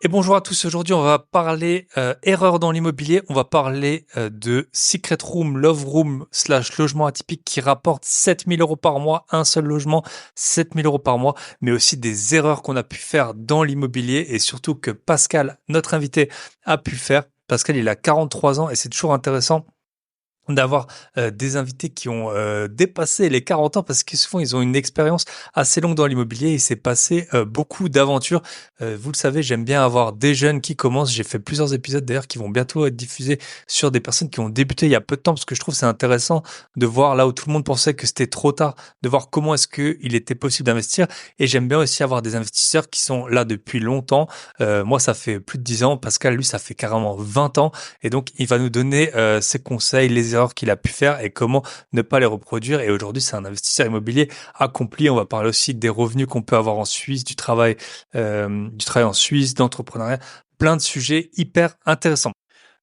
Et bonjour à tous, aujourd'hui on va parler erreur dans l'immobilier, on va parler de Secret Room, Love Room / logement atypique qui rapporte 7 000 € par mois, un seul logement, 7 000 € par mois, mais aussi des erreurs qu'on a pu faire dans l'immobilier et surtout que Pascal, notre invité, a pu faire. Pascal, il a 43 ans et c'est toujours intéressant d'avoir des invités qui ont dépassé les 40 ans parce que souvent ils ont une expérience assez longue dans l'immobilier. Il s'est passé beaucoup d'aventures. Vous le savez, j'aime bien avoir des jeunes qui commencent. J'ai fait plusieurs épisodes d'ailleurs qui vont bientôt être diffusés sur des personnes qui ont débuté il y a peu de temps parce que je trouve que c'est intéressant de voir là où tout le monde pensait que c'était trop tard, de voir comment est-ce qu'il était possible d'investir. Et j'aime bien aussi avoir des investisseurs qui sont là depuis longtemps. Moi, ça fait plus de 10 ans. Pascal, lui, ça fait carrément 20 ans. Et donc, il va nous donner ses conseils, les erreurs qu'il a pu faire et comment ne pas les reproduire. Et aujourd'hui, c'est un investisseur immobilier accompli. On va parler aussi des revenus qu'on peut avoir en Suisse, du travail en Suisse, d'entrepreneuriat, plein de sujets hyper intéressants.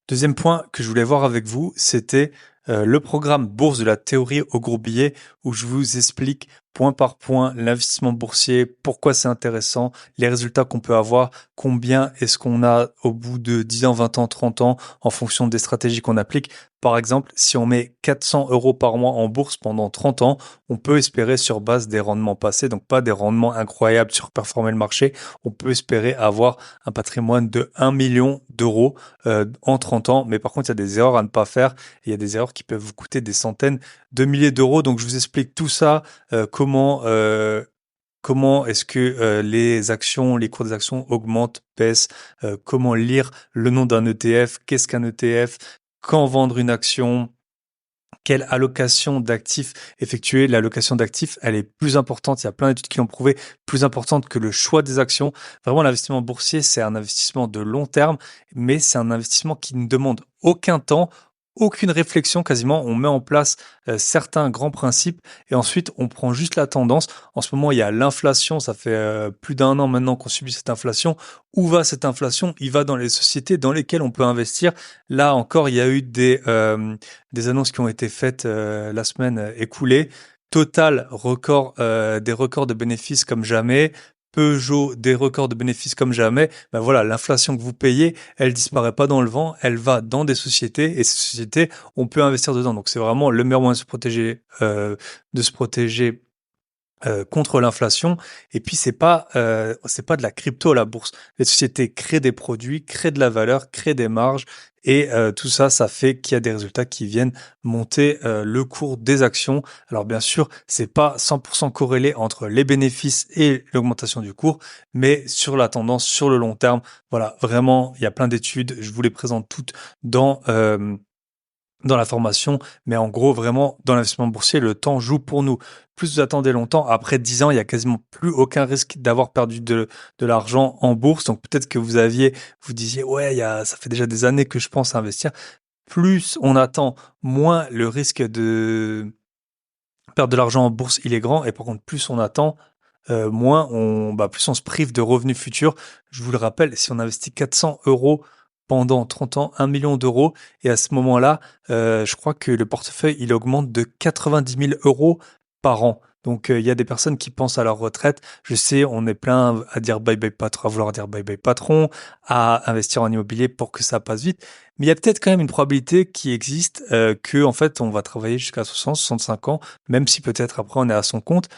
Deuxième point que je voulais voir avec vous, c'était le programme Bourse de la théorie au gros billet où je vous explique point par point l'investissement boursier, pourquoi c'est intéressant, les résultats qu'on peut avoir, combien est-ce qu'on a au bout de 10 ans, 20 ans, 30 ans en fonction des stratégies qu'on applique. Par exemple, si on met 400 € par mois en bourse pendant 30 ans, on peut espérer sur base des rendements passés, donc pas des rendements incroyables sur performer le marché, on peut espérer avoir un patrimoine de 1 million d'euros en 30 ans. Mais par contre, il y a des erreurs à ne pas faire. Il y a des erreurs qui peuvent vous coûter des centaines de milliers d'euros. Donc, je vous explique tout ça, comment est-ce que les cours des actions augmentent, baissent, comment lire le nom d'un ETF, qu'est-ce qu'un ETF, quand vendre une action, quelle allocation d'actifs effectuer. L'allocation d'actifs, elle est plus importante. Il y a plein d'études qui l'ont prouvé, plus importante que le choix des actions. Vraiment, l'investissement boursier, c'est un investissement de long terme, mais c'est un investissement qui ne demande aucun temps, aucune réflexion quasiment. On met en place certains grands principes et ensuite on prend juste la tendance. En ce moment, il y a l'inflation. Ça fait plus d'un an maintenant qu'on subit cette inflation. Où va cette inflation? Il va dans les sociétés dans lesquelles on peut investir. Là encore, il y a eu des annonces qui ont été faites la semaine écoulée. Total, des records de bénéfices comme jamais. Peugeot, des records de bénéfices comme jamais. Ben voilà, l'inflation que vous payez, elle disparaît pas dans le vent, elle va dans des sociétés et ces sociétés, on peut investir dedans. Donc c'est vraiment le meilleur moyen de se protéger contre l'inflation. Et puis c'est pas de la crypto la bourse. Les sociétés créent des produits, créent de la valeur, créent des marges et tout ça, ça fait qu'il y a des résultats qui viennent monter le cours des actions. Alors bien sûr, c'est pas 100% corrélé entre les bénéfices et l'augmentation du cours, mais sur la tendance, sur le long terme, voilà, vraiment, il y a plein d'études. Je vous les présente toutes dans la formation, mais en gros, vraiment, dans l'investissement boursier, le temps joue pour nous. Plus vous attendez longtemps, après 10 ans, il y a quasiment plus aucun risque d'avoir perdu de l'argent en bourse. Donc peut-être que vous disiez, ouais, ça fait déjà des années que je pense à investir. Plus on attend, moins le risque de perdre de l'argent en bourse, il est grand. Et par contre, plus on attend, plus on se prive de revenus futurs. Je vous le rappelle, si on investit 400 € pendant 30 ans, 1 million d'euros, et à ce moment-là, je crois que le portefeuille, il augmente de 90 000 € par an. Donc, il y a des personnes qui pensent à leur retraite. Je sais, on est plein à dire bye bye patron, à vouloir dire bye bye patron, à investir en immobilier pour que ça passe vite. Mais il y a peut-être quand même une probabilité qui existe que, en fait, on va travailler jusqu'à 60, 65 ans, même si peut-être après on est à son compte.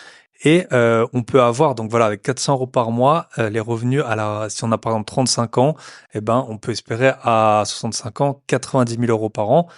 Et on peut avoir, donc voilà, avec 400 € par mois, les revenus si on a par exemple 35 ans, eh ben, on peut espérer à 65 ans 90 000 € par an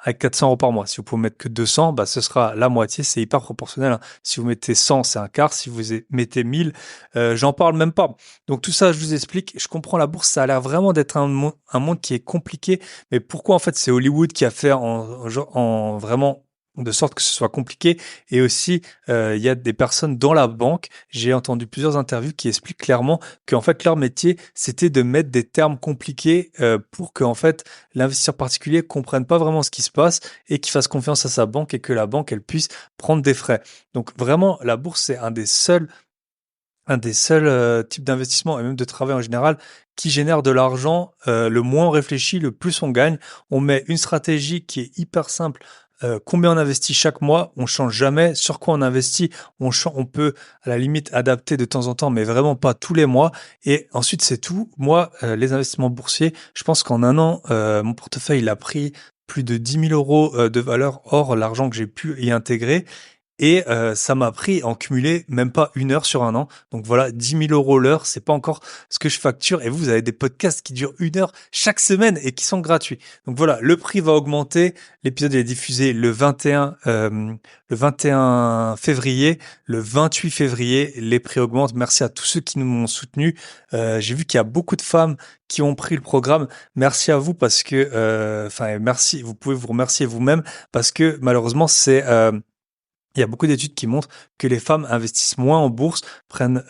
avec 400 € par mois. Si vous pouvez mettre que 200, bah, ce sera la moitié, c'est hyper proportionnel, hein. Si vous mettez 100, c'est un quart. Si vous mettez 1000, j'en parle même pas. Donc tout ça, je vous explique. Je comprends la bourse, ça a l'air vraiment d'être un monde qui est compliqué. Mais pourquoi en fait c'est Hollywood qui a fait en vraiment de sorte que ce soit compliqué. Et aussi, il y a des personnes dans la banque, j'ai entendu plusieurs interviews qui expliquent clairement qu'en fait, leur métier, c'était de mettre des termes compliqués pour que en fait, l'investisseur particulier comprenne pas vraiment ce qui se passe et qu'il fasse confiance à sa banque et que la banque, elle puisse prendre des frais. Donc vraiment, la bourse, c'est un des seuls types d'investissement et même de travail en général qui génère de l'argent. Le moins on réfléchit, le plus on gagne. On met une stratégie qui est hyper simple combien on investit chaque mois, on change jamais. Sur quoi on investit, on peut à la limite adapter de temps en temps, mais vraiment pas tous les mois. Et ensuite, c'est tout. Moi, les investissements boursiers, je pense qu'en un an, mon portefeuille, il a pris plus de 10 000 euros de valeur hors l'argent que j'ai pu y intégrer. Et ça m'a pris en cumulé même pas 1 heure sur un an. Donc voilà, 10 000 euros l'heure, c'est pas encore ce que je facture. Et vous avez des podcasts qui durent 1 heure chaque semaine et qui sont gratuits. Donc voilà, le prix va augmenter. L'épisode est diffusé le 21 février. Le 28 février, les prix augmentent. Merci à tous ceux qui nous ont soutenus. J'ai vu qu'il y a beaucoup de femmes qui ont pris le programme. Merci à vous parce que, merci, vous pouvez vous remercier vous-même parce que malheureusement, il y a beaucoup d'études qui montrent que les femmes investissent moins en bourse, prennent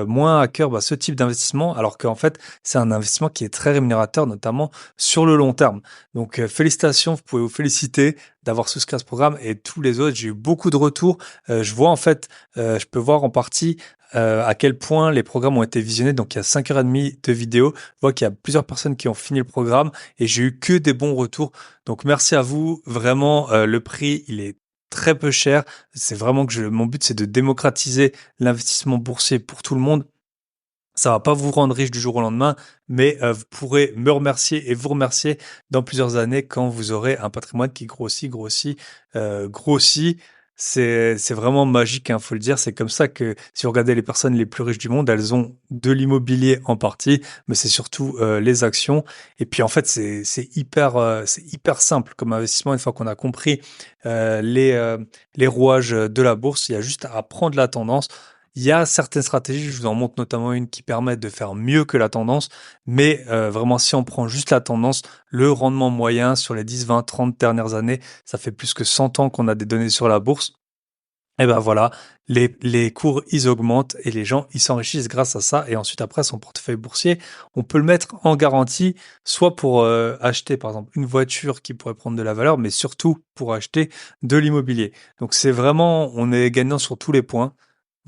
moins à cœur ce type d'investissement, alors qu'en fait, c'est un investissement qui est très rémunérateur, notamment sur le long terme. Donc, félicitations, vous pouvez vous féliciter d'avoir souscrit à ce programme et tous les autres. J'ai eu beaucoup de retours. Je vois en fait, je peux voir en partie à quel point les programmes ont été visionnés. Donc, il y a 5h30 de vidéos. Je vois qu'il y a plusieurs personnes qui ont fini le programme et j'ai eu que des bons retours. Donc, merci à vous. Vraiment, le prix, il est très peu cher. C'est vraiment que mon but, c'est de démocratiser l'investissement boursier pour tout le monde. Ça va pas vous rendre riche du jour au lendemain, mais vous pourrez me remercier et vous remercier dans plusieurs années quand vous aurez un patrimoine qui grossit. C'est vraiment magique, hein, faut le dire. C'est comme ça que si vous regardez les personnes les plus riches du monde, elles ont de l'immobilier en partie, mais c'est surtout les actions. Et puis en fait, c'est hyper simple comme investissement. Une fois qu'on a compris les rouages de la bourse, il y a juste à prendre la tendance. Il y a certaines stratégies, je vous en montre notamment une qui permet de faire mieux que la tendance, mais vraiment si on prend juste la tendance, le rendement moyen sur les 10, 20, 30 dernières années, ça fait plus que 100 ans qu'on a des données sur la bourse. Et ben voilà, les cours, ils augmentent et les gens, ils s'enrichissent grâce à ça. Et ensuite, après, son portefeuille boursier, on peut le mettre en garantie, soit pour acheter, par exemple, une voiture qui pourrait prendre de la valeur, mais surtout pour acheter de l'immobilier. Donc, c'est vraiment, on est gagnant sur tous les points.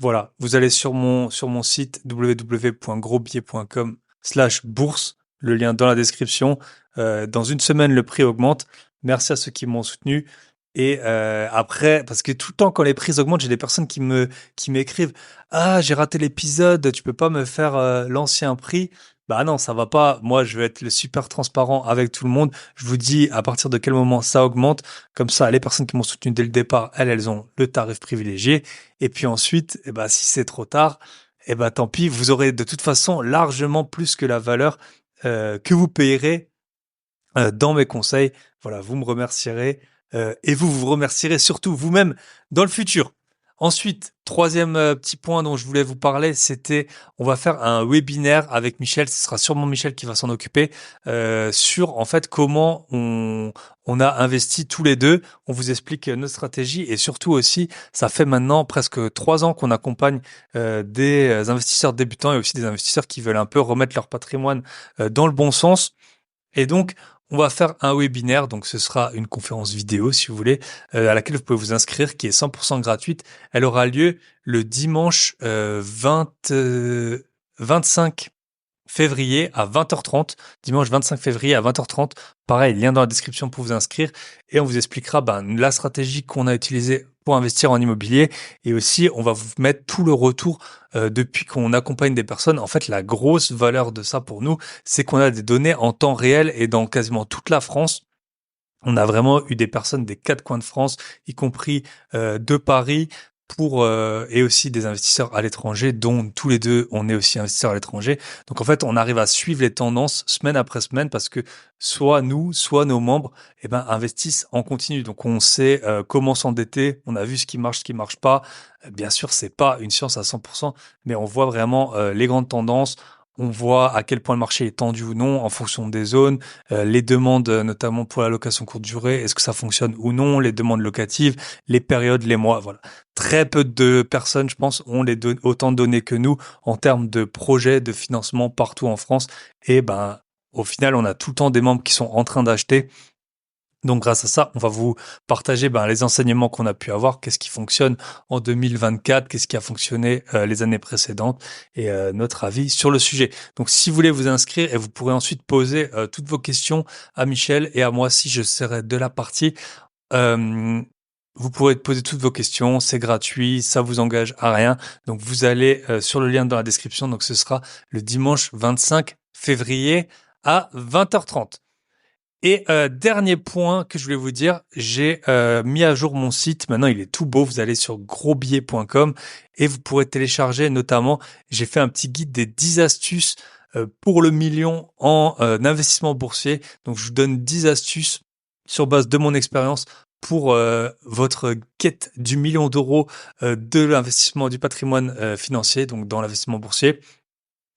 Voilà, vous allez sur mon site www.grosbier.com/bourse, le lien dans la description. Dans une semaine, le prix augmente. Merci à ceux qui m'ont soutenu. Et après, parce que tout le temps quand les prix augmentent, j'ai des personnes qui m'écrivent: «Ah, j'ai raté l'épisode, tu peux pas me faire l'ancien prix?» Bah non, ça va pas. Moi, je vais être le super transparent avec tout le monde. Je vous dis à partir de quel moment ça augmente. Comme ça, les personnes qui m'ont soutenu dès le départ, elles ont le tarif privilégié. Et puis ensuite, eh ben, si c'est trop tard, eh ben, tant pis, vous aurez de toute façon largement plus que la valeur que vous payerez dans mes conseils. Voilà, vous me remercierez et vous remercierez surtout vous-même dans le futur. Ensuite, troisième petit point dont je voulais vous parler, c'était on va faire un webinaire avec Michel. Ce sera sûrement Michel qui va s'en occuper sur en fait comment on a investi tous les deux. On vous explique notre stratégie et surtout aussi, ça fait maintenant presque 3 ans qu'on accompagne des investisseurs débutants et aussi des investisseurs qui veulent un peu remettre leur patrimoine dans le bon sens. Et donc, on va faire un webinaire, donc ce sera une conférence vidéo si vous voulez, à laquelle vous pouvez vous inscrire, qui est 100% gratuite. Elle aura lieu le dimanche 25 février à 20h30, dimanche 25 février à 20h30. Pareil, lien dans la description pour vous inscrire et on vous expliquera la stratégie qu'on a utilisée pour investir en immobilier et aussi on va vous mettre tout le retour depuis qu'on accompagne des personnes. En fait, la grosse valeur de ça pour nous, c'est qu'on a des données en temps réel et dans quasiment toute la France. On a vraiment eu des personnes des 4 coins de France, y compris de Paris, et aussi des investisseurs à l'étranger, dont tous les deux, on est aussi investisseurs à l'étranger. Donc en fait, on arrive à suivre les tendances semaine après semaine parce que soit nous, soit nos membres, investissent en continu. Donc on sait comment s'endetter, on a vu ce qui marche pas. Bien sûr, c'est pas une science à 100%, mais on voit vraiment les grandes tendances. On voit à quel point le marché est tendu ou non en fonction des zones, les demandes notamment pour la location courte durée, est-ce que ça fonctionne ou non, les demandes locatives, les périodes, les mois, voilà. Très peu de personnes, je pense, ont autant de données que nous en termes de projets de financement partout en France. Et au final, on a tout le temps des membres qui sont en train d'acheter. Donc grâce à ça, on va vous partager les enseignements qu'on a pu avoir, qu'est-ce qui fonctionne en 2024, qu'est-ce qui a fonctionné les années précédentes et notre avis sur le sujet. Donc si vous voulez vous inscrire et vous pourrez ensuite poser toutes vos questions à Michel et à moi si je serai de la partie. Vous pourrez poser toutes vos questions, c'est gratuit, ça vous engage à rien. Donc vous allez sur le lien dans la description. Donc ce sera le dimanche 25 février à 20h30. Et dernier point que je voulais vous dire, j'ai mis à jour mon site. Maintenant, il est tout beau. Vous allez sur grosbillet.com et vous pourrez télécharger notamment, j'ai fait un petit guide des 10 astuces pour le million en investissement boursier. Donc, je vous donne 10 astuces sur base de mon expérience pour votre quête du million d'euros de l'investissement du patrimoine financier, donc dans l'investissement boursier.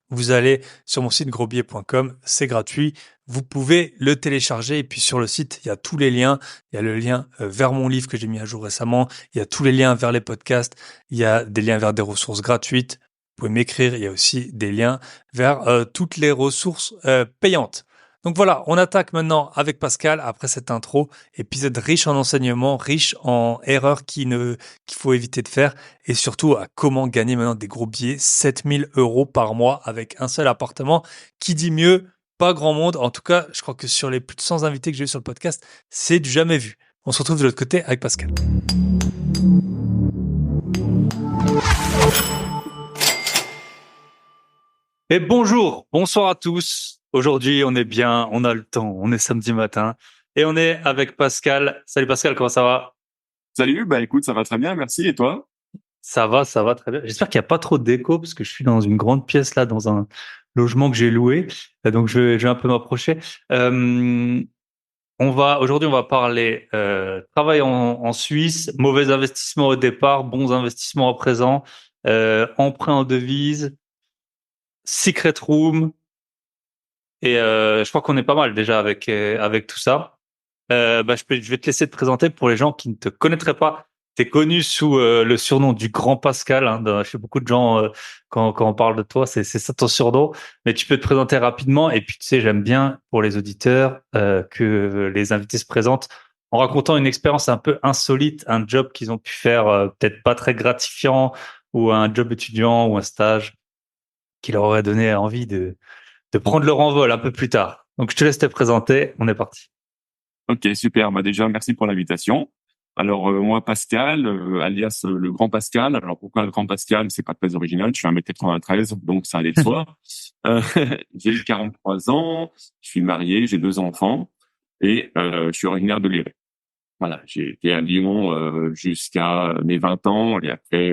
Vous allez sur mon site grosbillet.com, c'est gratuit. Vous pouvez le télécharger et puis sur le site, il y a tous les liens. Il y a le lien vers mon livre que j'ai mis à jour récemment. Il y a tous les liens vers les podcasts. Il y a des liens vers des ressources gratuites. Vous pouvez m'écrire. Il y a aussi des liens vers toutes les ressources payantes. Donc voilà, on attaque maintenant avec Pascal après cette intro. Épisode riche en enseignements, riche en erreurs qu'il faut éviter de faire et surtout à comment gagner maintenant des gros billets, 7000 euros par mois avec un seul appartement. Qui dit mieux? Pas grand monde. En tout cas, je crois que sur les plus de 100 invités que j'ai eu sur le podcast, c'est du jamais vu. On se retrouve de l'autre côté avec Pascal. Et bonjour, bonsoir à tous. Aujourd'hui, on est bien, on a le temps, on est samedi matin et on est avec Pascal. Salut Pascal, comment ça va? Salut, bah écoute, ça va très bien, merci. Et toi? Ça va très bien. J'espère qu'il n'y a pas trop d'écho parce que je suis dans une grande pièce là, dans un logement que j'ai loué. Donc je vais un peu m'approcher. Euh, Aujourd'hui, on va parler travail en Suisse, mauvais investissement au départ, bons investissements à présent, emprunt en devise, secret room. Et je crois qu'on est pas mal déjà avec tout ça. Je vais te laisser te présenter pour les gens qui ne te connaîtraient pas. Tu es connu sous le surnom du Grand Pascal. Hein, chez beaucoup de gens, quand on parle de toi, c'est ça ton surnom. Mais tu peux te présenter rapidement. Et puis, tu sais, j'aime bien pour les auditeurs que les invités se présentent en racontant une expérience un peu insolite, un job qu'ils ont pu faire peut-être pas très gratifiant ou un job étudiant ou un stage qui leur aurait donné envie de prendre leur envol un peu plus tard. Donc, je te laisse te présenter. On est parti. Ok, super. Bah déjà, merci pour l'invitation. Alors moi, Pascal, alias le Grand Pascal. Alors pourquoi le Grand Pascal? C'est pas très original. Je suis 1m93, donc ça allait de soi. Euh, j'ai 43 ans, je suis marié, j'ai 2 enfants et je suis originaire de Léré. Voilà, j'ai été à Lyon jusqu'à mes 20 ans et après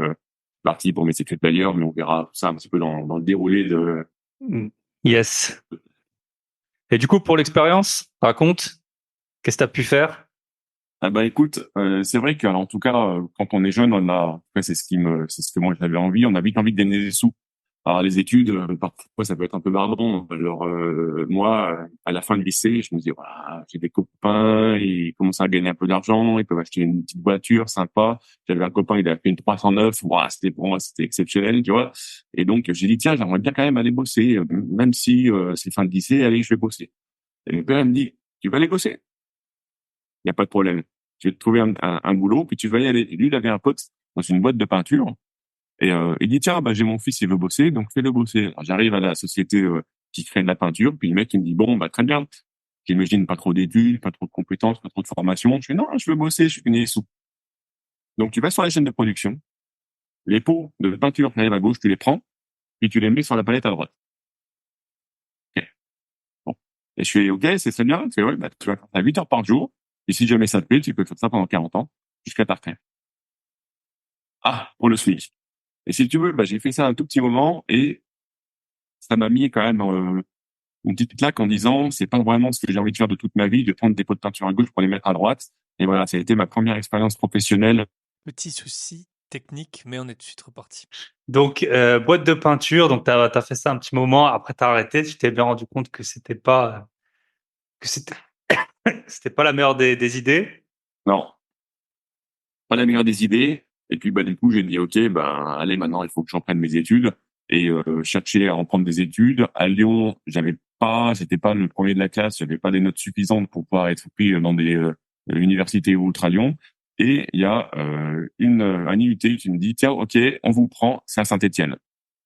parti pour mes études d'ailleurs, mais on verra ça un petit peu dans le déroulé de. Yes. Et du coup, pour l'expérience, raconte, qu'est-ce que tu as pu faire? Ah bah écoute, c'est vrai que alors, en tout cas, quand on est jeune, on a, en tout cas, c'est ce que moi j'avais envie, on a vite envie de gagner des sous. Alors les études, parfois ça peut être un peu barbant. Alors moi, à la fin du lycée, je me dis voilà, j'ai des copains, ils commencent à gagner un peu d'argent, ils peuvent acheter une petite voiture sympa. J'avais un copain, il a fait une 309, voilà, c'était pour moi c'était exceptionnel, tu vois. Et donc j'ai dit tiens, j'aimerais bien quand même aller bosser, même si c'est fin de lycée, allez, je vais bosser. Et mon père il me dit tu vas aller bosser? Il n'y a pas de problème. Je vais te trouver un boulot, puis tu vas y aller. Et lui, il avait un pote dans une boîte de peinture. Et il dit, tiens, bah, j'ai mon fils, il veut bosser, donc fais-le bosser. Alors, j'arrive à la société qui crée de la peinture, puis le mec, il me dit, bon, bah, très bien. J'imagine pas trop d'études, pas trop de compétences, pas trop de formation. Je fais, non, je veux bosser, je finis les sous. Donc, tu vas sur la chaîne de production, les pots de peinture qui arrivent à gauche, tu les prends, puis tu les mets sur la palette à droite. Ok. Bon. Et je fais, ok, c'est très bien. Je fais, ouais, bah, tu vas faire ça 8 heures par jour. Et si jamais ça te plaît, tu peux faire ça pendant 40 ans, jusqu'à ta retraite. Ah, pour le SMIC. Et si tu veux, bah, j'ai fait ça un tout petit moment et ça m'a mis quand même une petite claque en disant, c'est pas vraiment ce que j'ai envie de faire de toute ma vie, de prendre des pots de peinture à gauche pour les mettre à droite. Et voilà, ça a été ma première expérience professionnelle. Petit souci technique, mais on est tout de suite reparti. Donc, boîte de peinture, donc tu as fait ça un petit moment, après tu as arrêté, tu t'es bien rendu compte que que c'était c'était pas la meilleure des idées. Non, pas la meilleure des idées. Et puis, bah, du coup, j'ai dit, OK, ben, allez, maintenant, il faut que j'en prenne mes études. Et chercher à en prendre des études. À Lyon, j'étais pas le premier de la classe, j'avais pas des notes suffisantes pour pouvoir être pris dans des universités ou autres à Lyon. Et il y a un IUT qui me dit, tiens, OK, on vous prend, c'est à Saint-Étienne.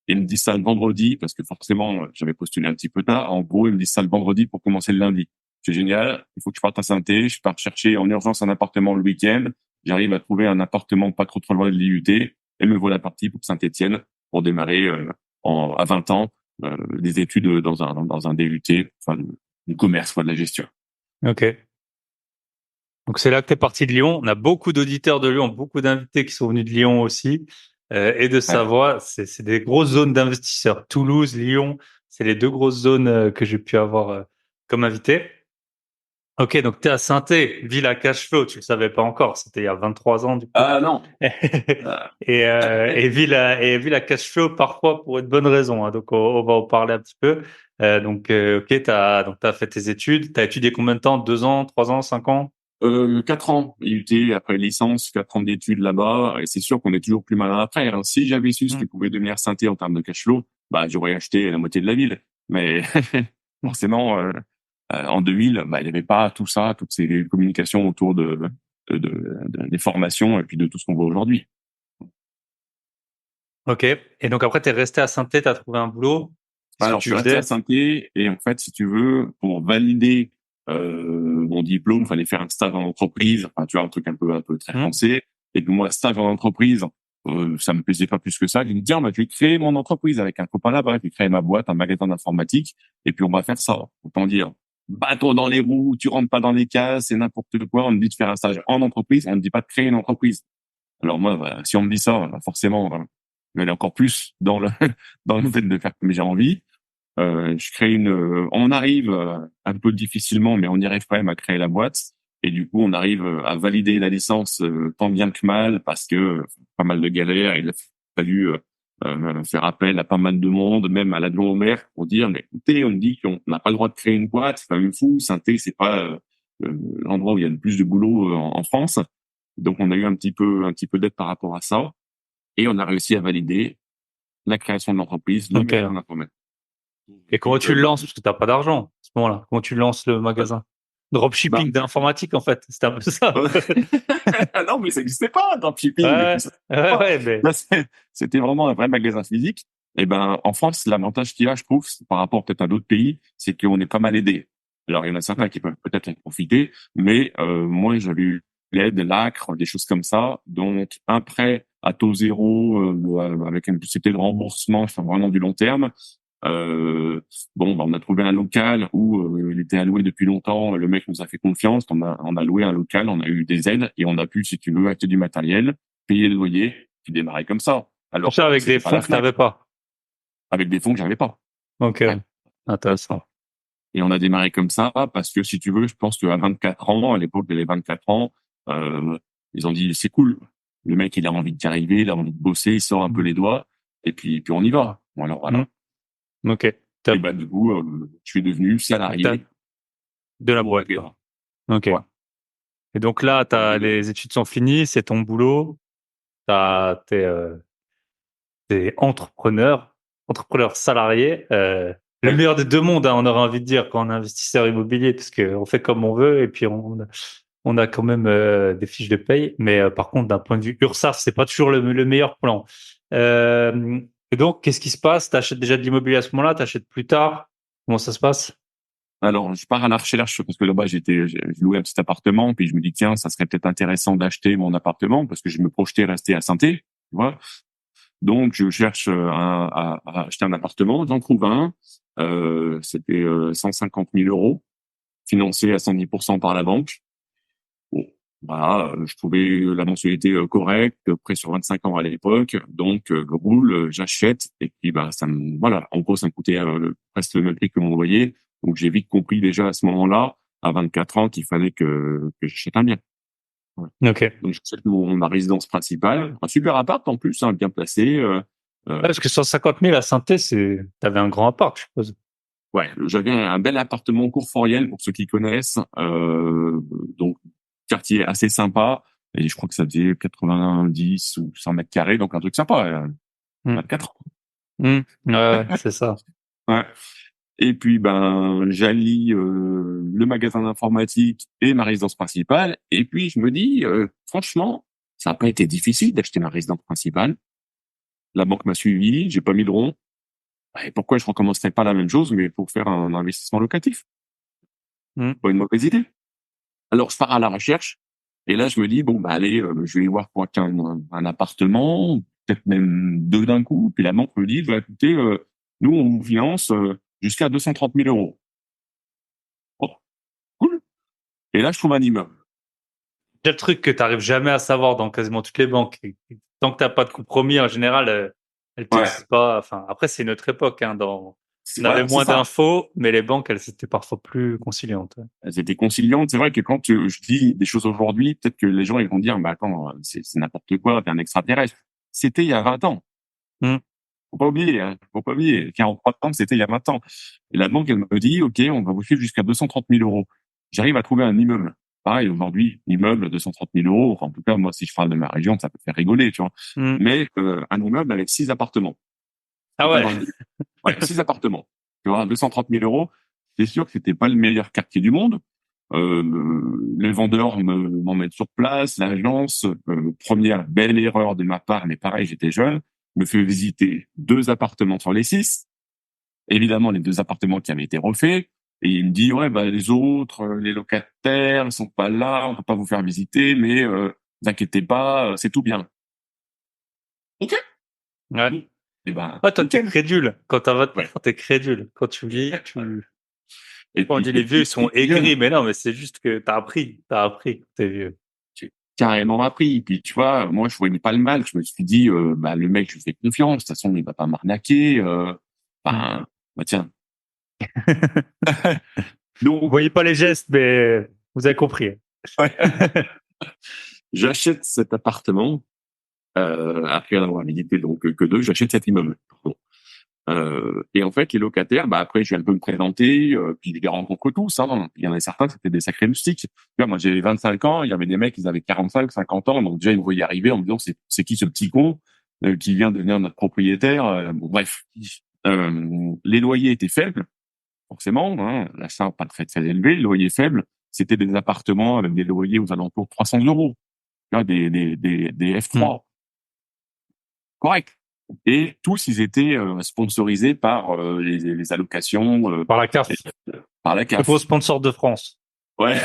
Et ils me disent ça le vendredi, parce que forcément, j'avais postulé un petit peu tard. En gros, ils me disent ça le vendredi pour commencer le lundi. c'est génial, il faut que je parte à Saint-Étienne, je pars chercher en urgence un appartement le week-end, j'arrive à trouver un appartement pas trop loin de l'IUT, et me voilà parti pour Saint-Étienne pour démarrer à 20 ans des études dans un DUT, enfin du commerce, quoi, de la gestion. Ok. Donc c'est là que tu es parti de Lyon. On a beaucoup d'auditeurs de Lyon, beaucoup d'invités qui sont venus de Lyon aussi et de Ouais. Savoie. C'est des grosses zones d'investisseurs. Toulouse, Lyon, c'est les deux grosses zones que j'ai pu avoir comme invité. Ok, donc tu es à Saint-Étienne, ville à cash flow. Tu le savais pas encore. C'était il y a 23 ans du coup. Ah non. Euh, Et ville à cash flow parfois pour une bonne raison. Hein. Donc on va en parler un petit peu. Ok, t'as fait tes études. T'as étudié combien de temps? 2 ans, 3 ans, 5 ans? 4 ans IUT après licence, 4 ans d'études là-bas, et c'est sûr qu'on est toujours plus malin après. Hein. Si j'avais su ce qui pouvait devenir Saint-Étienne en termes de cash flow, bah j'aurais acheté la moitié de la ville. Mais forcément, en 2000, bah il n'y avait pas tout ça, toutes ces communications autour des formations et puis de tout ce qu'on voit aujourd'hui. Ok. Et donc après, t'es resté à Saint-Étienne, t'as trouvé un boulot. Qu'est-ce que Alors, je tu suis resté à faisais? Saint-Étienne et en fait, si tu veux, pour valider mon diplôme, il fallait faire un stage en entreprise. Enfin, tu vois, un truc un peu très Hmm. français. Et puis moi, stage en entreprise, ça me plaisait pas plus que ça. J'ai dit, tiens, bah, je vais créer mon entreprise avec un copain là-bas. Je vais créer ma boîte, un magasin d'informatique. Et puis, on va faire ça. Autant dire, bâton dans les roues, tu rentres pas dans les cases, c'est n'importe quoi. On me dit de faire un stage en entreprise. On me dit pas de créer une entreprise. Alors moi, bah, si on me dit ça, bah, forcément, je vais aller encore plus dans le, dans le fait de faire comme j'ai envie. Je crée on arrive un peu difficilement, mais on y arrive quand même à créer la boîte. Et du coup, on arrive à valider la licence tant bien que mal parce que pas mal de galères. Il a fallu faire appel à pas mal de monde, même à l'adjoint au maire, pour dire, mais écoutez, on dit qu'on n'a pas le droit de créer une boîte, c'est quand même fou. Saint-Étienne, c'est pas l'endroit où il y a le plus de boulot en France. Donc, on a eu un petit peu d'aide par rapport à ça. Et on a réussi à valider la création de l'entreprise, le Ok. magasin d'informatique. Et comment tu le lances? Parce que t'as pas d'argent à ce moment-là. Comment tu lances le magasin? Bah, Dropshipping d'informatique, en fait. C'était un peu ça. ah non, mais ça n'existait pas, dropshipping. Ouais, ouais, mais. Là, c'était vraiment un vrai magasin physique. Et ben, en France, l'avantage qu'il y a, je trouve, par rapport peut-être à d'autres pays, c'est qu'on est pas mal aidé. Alors, il y en a certains qui peuvent peut-être en profiter, mais moi, j'avais eu l'aide, l'ACRE, des choses comme ça. Donc, un prêt à taux zéro, avec une possibilité de remboursement, enfin, vraiment du long terme. Bon, bah, on a trouvé un local où il était alloué depuis longtemps. Le mec nous a fait confiance. On a loué un local, on a eu des aides et on a pu, si tu veux, acheter du matériel, payer le loyer, puis démarrer comme ça. Tout Alors ça avec des c'était pas fonds la que t'avais Fnac, pas. avec des fonds que j'avais pas. Ok. Ouais. Intéressant. Et on a démarré comme ça parce que, si tu veux, je pense qu'à 24 ans, à l'époque, les 24 ans, euh, ils ont dit c'est cool. Le mec, il a envie d'y arriver, il a envie de bosser, il sort un peu les doigts et puis on y va. Bon, alors Hmm. voilà. Ok. Et Top. ben du coup, je suis devenu Donc, t'as salarié de la du boîte, magasin. quoi. Ok. Ouais. Et donc là, les études sont finies, c'est ton boulot. T'es entrepreneur salarié. Le Ouais. meilleur des deux mondes, hein, on aurait envie de dire, quand on est investisseur immobilier, parce qu'on fait comme on veut et puis on a quand même des fiches de paye. Mais par contre, d'un point de vue URSSAF, c'est pas toujours le meilleur plan. Et donc, qu'est-ce qui se passe? T'achètes déjà de l'immobilier à ce moment-là? T'achètes plus tard? Comment ça se passe? Alors, je pars à la recherche parce que là-bas, j'ai loué un petit appartement, puis je me dis, tiens, ça serait peut-être intéressant d'acheter mon appartement parce que je me projetais rester à Saint-Étienne, tu vois. Donc, je cherche à acheter un appartement. J'en trouve un. C'était 150 000 euros, financé à 110% par la banque. Bon, voilà, je trouvais la mensualité correcte, prêt sur 25 ans à l'époque. Donc, je roule, j'achète. Et puis, bah, voilà, en gros, ça me coûtait presque le même prix que mon loyer. Donc, j'ai vite compris déjà à ce moment-là, à 24 ans, qu'il fallait que j'achète un bien. Ouais. Ok. Ouais, Donc, j'achète ma résidence principale, un super appart en plus, hein, bien placé. Euh, parce que 150 000 à Saint-Étienne, t'avais un grand appart, je suppose. ouais, j'avais un bel appartement Courforiel pour ceux qui connaissent. Donc, quartier assez sympa. Et je crois que ça faisait 90 ou 100 mètres carrés, donc un truc sympa. Hmm. 24 ans. Hmm. Ouais, ouais, c'est ça. Ouais. Et puis, ben, j'allie le magasin d'informatique et ma résidence principale. Et puis, je me dis, franchement, ça n'a pas été difficile d'acheter ma résidence principale. La banque m'a suivi, j'ai pas mis de rond. Et pourquoi je recommencerais pas la même chose, mais pour faire un investissement locatif? Pas une mauvaise idée. Alors, je pars à la recherche. Et là, je me dis, bon, bah, allez, je vais voir pour un appartement, peut-être même deux d'un coup. Puis la banque me dit, bah, écoutez, nous, on vous finance jusqu'à 230 000 euros. Oh, cool. Et là, je trouve un immeuble. C'est le truc que tu n'arrives jamais à savoir dans quasiment toutes les banques. Tant que tu n'as pas de compromis, en général, elles te Ouais, disent pas. Enfin, après, c'est une autre époque. Hein, on avait voilà, c'est moins ça. d'infos, mais les banques, elles étaient parfois plus conciliantes. Elles étaient conciliantes. C'est vrai que quand je dis des choses aujourd'hui, peut-être que les gens ils vont dire, bah attends, c'est n'importe quoi, t'es un extraterrestre. C'était il y a 20 ans. Mm. Faut pas oublier, hein. Faut pas oublier. 43 ans, c'était il y a 20 ans. Et la banque, elle me dit, OK, on va vous suivre jusqu'à 230 000 euros. J'arrive à trouver un immeuble. Pareil, aujourd'hui, immeuble, 230 000 euros. Enfin, en tout cas, moi, si je parle de ma région, ça peut faire rigoler, tu vois. Mm. Mais, un immeuble avec 6 appartements. Ah C'est pas ouais. dans le- Ouais, 6 appartements. Tu vois, 230 000 euros. C'est sûr que c'était pas le meilleur quartier du monde. Les vendeurs m'en mettent sur place, l'agence, première belle erreur de ma part, mais pareil, j'étais jeune, me fait visiter 2 appartements sur les 6, évidemment les 2 appartements qui avaient été refaits, et il me dit, ouais, bah, les autres, les locataires, ne sont pas là, on peut pas vous faire visiter, mais vous inquiétez pas, c'est tout bien. Ok. Ouais. Et ben, Ah, toi, t'es nickel. crédule. Quand t'as 20 Ouais. ans, t'es crédule. Quand tu vis, Et on puis, dit et les vieux, ils puis, sont et puis jeune. aigris, mais non, mais c'est juste que t'as appris. T'as appris. T'es vieux. J'ai carrément appris. Puis tu vois, moi je voyais pas le mal. Je me suis dit, bah le mec, je lui fais confiance. De toute façon, il va pas m'arnaquer. Mm. Enfin, bah tiens. Vous Donc, voyez pas les gestes, mais vous avez compris. ouais, j'achète cet appartement après en avoir visité donc que deux. J'achète cet immeuble. Pardon. Et en fait, les locataires, bah après, je viens un peu me présenter, puis je les rencontre tous. Hein. Il y en a certains, c'était des sacrés moustiques. Tu vois, moi, j'ai 25 ans, il y avait des mecs, ils avaient 45, 50 ans, donc déjà, ils me voyaient arriver en me disant, c'est qui ce petit con qui vient devenir notre propriétaire. Bon, bref, les loyers étaient faibles, forcément. Hein, l'achat pas très très élevé, les loyers faibles. C'était des appartements avec des loyers aux alentours de 300 euros. Tu vois, des Mm. F3, correct. Et tous, ils étaient sponsorisés par les allocations, Par la CAF. par la Le gros CAF. sponsor de France. Ouais.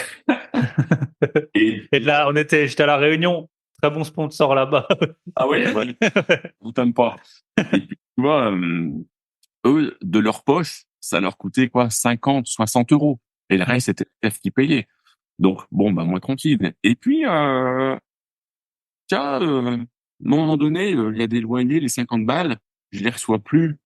Et Et là, j'étais à la Réunion. Très bon sponsor là-bas. ah ouais, ouais, vous t'aime pas. Et puis, tu vois, eux, de leur poche, ça leur coûtait quoi, 50, 60 euros. Et le Mm. reste, c'était le CAF qui payait. Donc, bon, bah, moi, tranquille. Et puis, tiens, à un moment donné, il y a des loyers, les 50 balles, je les reçois plus.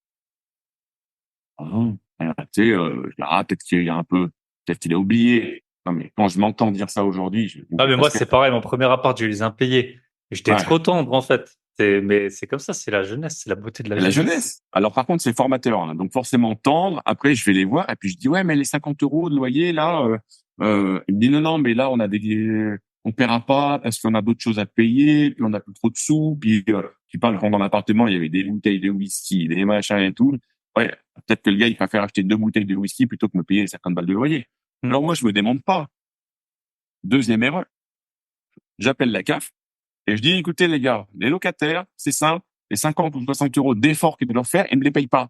Ah non. Tu sais, je dis, ah, peut-être qu'il y a un peu, peut-être qu'il a oublié. Non, mais quand je m'entends dire ça aujourd'hui, je me Ah, dis mais moi, parce que, c'est pareil. Mon premier appart, je les impayés. J'étais ouais, trop tendre, en fait. Mais c'est comme ça, c'est la jeunesse, c'est la beauté de la c'est la jeunesse. jeunesse. Alors, par contre, c'est formateur, hein. Donc, forcément, tendre. Après, je vais les voir et puis je dis, ouais, mais les 50 euros de loyer, là, il me dit, non, non, mais là, on paiera pas parce qu'on a d'autres choses à payer, puis on a plus trop de sous, puis parles quand dans l'appartement, il y avait des bouteilles de whisky, des machins et tout. Ouais, peut-être que le gars, il préfère acheter 2 bouteilles de whisky plutôt que me payer les 50 balles de loyer. Mm. Alors, moi, je me démonte pas. Deuxième erreur, j'appelle la CAF et je dis, écoutez, les gars, les locataires, c'est simple, les 50 ou 60 euros d'efforts qu'ils doivent faire, ils ne me les payent pas.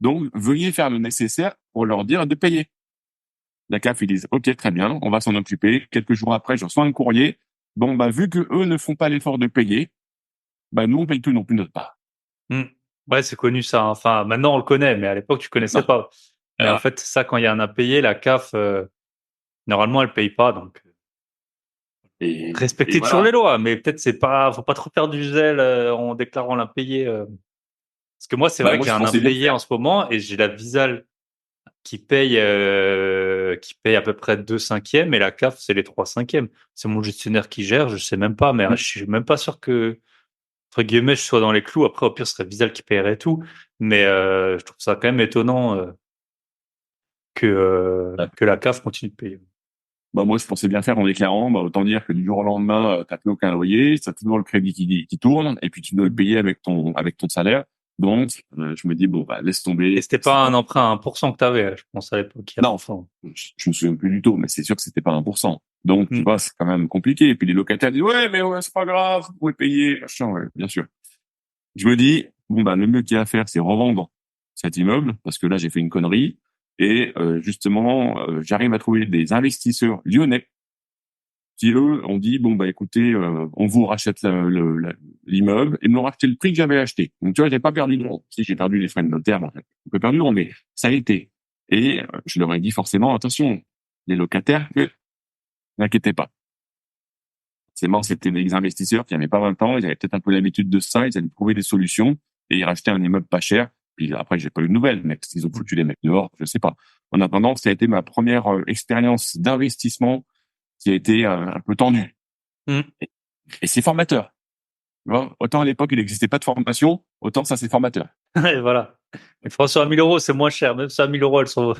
Donc, veuillez faire le nécessaire pour leur dire de payer. La CAF, ils disent, OK, très bien, on va s'en occuper. Quelques jours après, je reçois un courrier. Bon, bah, vu que eux ne font pas l'effort de payer, bah, nous, on paye tout non plus notre part. Mm. Ouais, c'est connu ça. Hein. Enfin, maintenant, on le connaît, mais à l'époque, tu connaissais Non. pas. Mais en Alors, fait, ça, quand il y a un impayé, la CAF, normalement, elle paye pas. Donc, et respectez toujours voilà. les lois. Mais peut-être, faut pas trop faire du zèle en déclarant l'impayé. Parce que moi, c'est Bah, vrai moi, que j'ai je un pensais bien impayé faire. en ce moment et j'ai la Visale qui paye à peu près 2/5 et la CAF, c'est les 3/5. C'est mon gestionnaire qui gère, je sais même pas, mais je suis même pas sûr que, entre guillemets, je sois dans les clous. Après, au pire, ce serait Visal qui paierait tout. Mais je trouve ça quand même étonnant Ouais. que la CAF continue de payer. Bah, moi, je pensais bien faire en déclarant, bah, autant dire que du jour au lendemain, t'as plus aucun loyer, t'as toujours le crédit qui tourne, et puis tu dois le payer avec ton salaire. Donc, je me dis, bon, bah, laisse Et tomber. c'était pas un emprunt à 1% que tu avais, je pense, à l'époque, il y a Non, longtemps. je me souviens plus du tout, mais c'est sûr que c'était pas 1%. Donc, tu Hmm. vois, c'est quand même compliqué. Et puis les locataires disent, ouais, mais ouais, c'est pas grave, vous pouvez payer, machin, ouais, bien sûr. Je me dis, bon, bah, le mieux qu'il y a à faire, c'est revendre cet immeuble, parce que là, j'ai fait une connerie. Et justement, j'arrive à trouver des investisseurs lyonnais qui eux ont dit bon bah écoutez, on vous rachète l'immeuble et me l'ont racheté le prix que j'avais acheté. Donc tu vois, j'ai pas perdu de rond. Si j'ai perdu les frais de notaire, bon, j'ai pas perdu de rond, mais ça a été. Et je leur ai dit forcément attention, les locataires, n'inquiétez pas. C'est mort, c'était des investisseurs qui n'avaient pas 20 ans, ils avaient peut-être un peu l'habitude de ça, ils allaient trouver des solutions et ils rachetaient un immeuble pas cher. Puis après, j'ai pas eu de nouvelles, mais ils ont foutu les mecs dehors, je sais pas. En attendant, ça a été ma première expérience d'investissement qui a été un peu tendue. Mm. Et c'est formateur. Tu vois, autant à l'époque, il n'existait pas de formation, autant ça, c'est formateur. Et voilà. Les François à 1000 euros, c'est moins cher. Même si à 1000 euros, elles sont,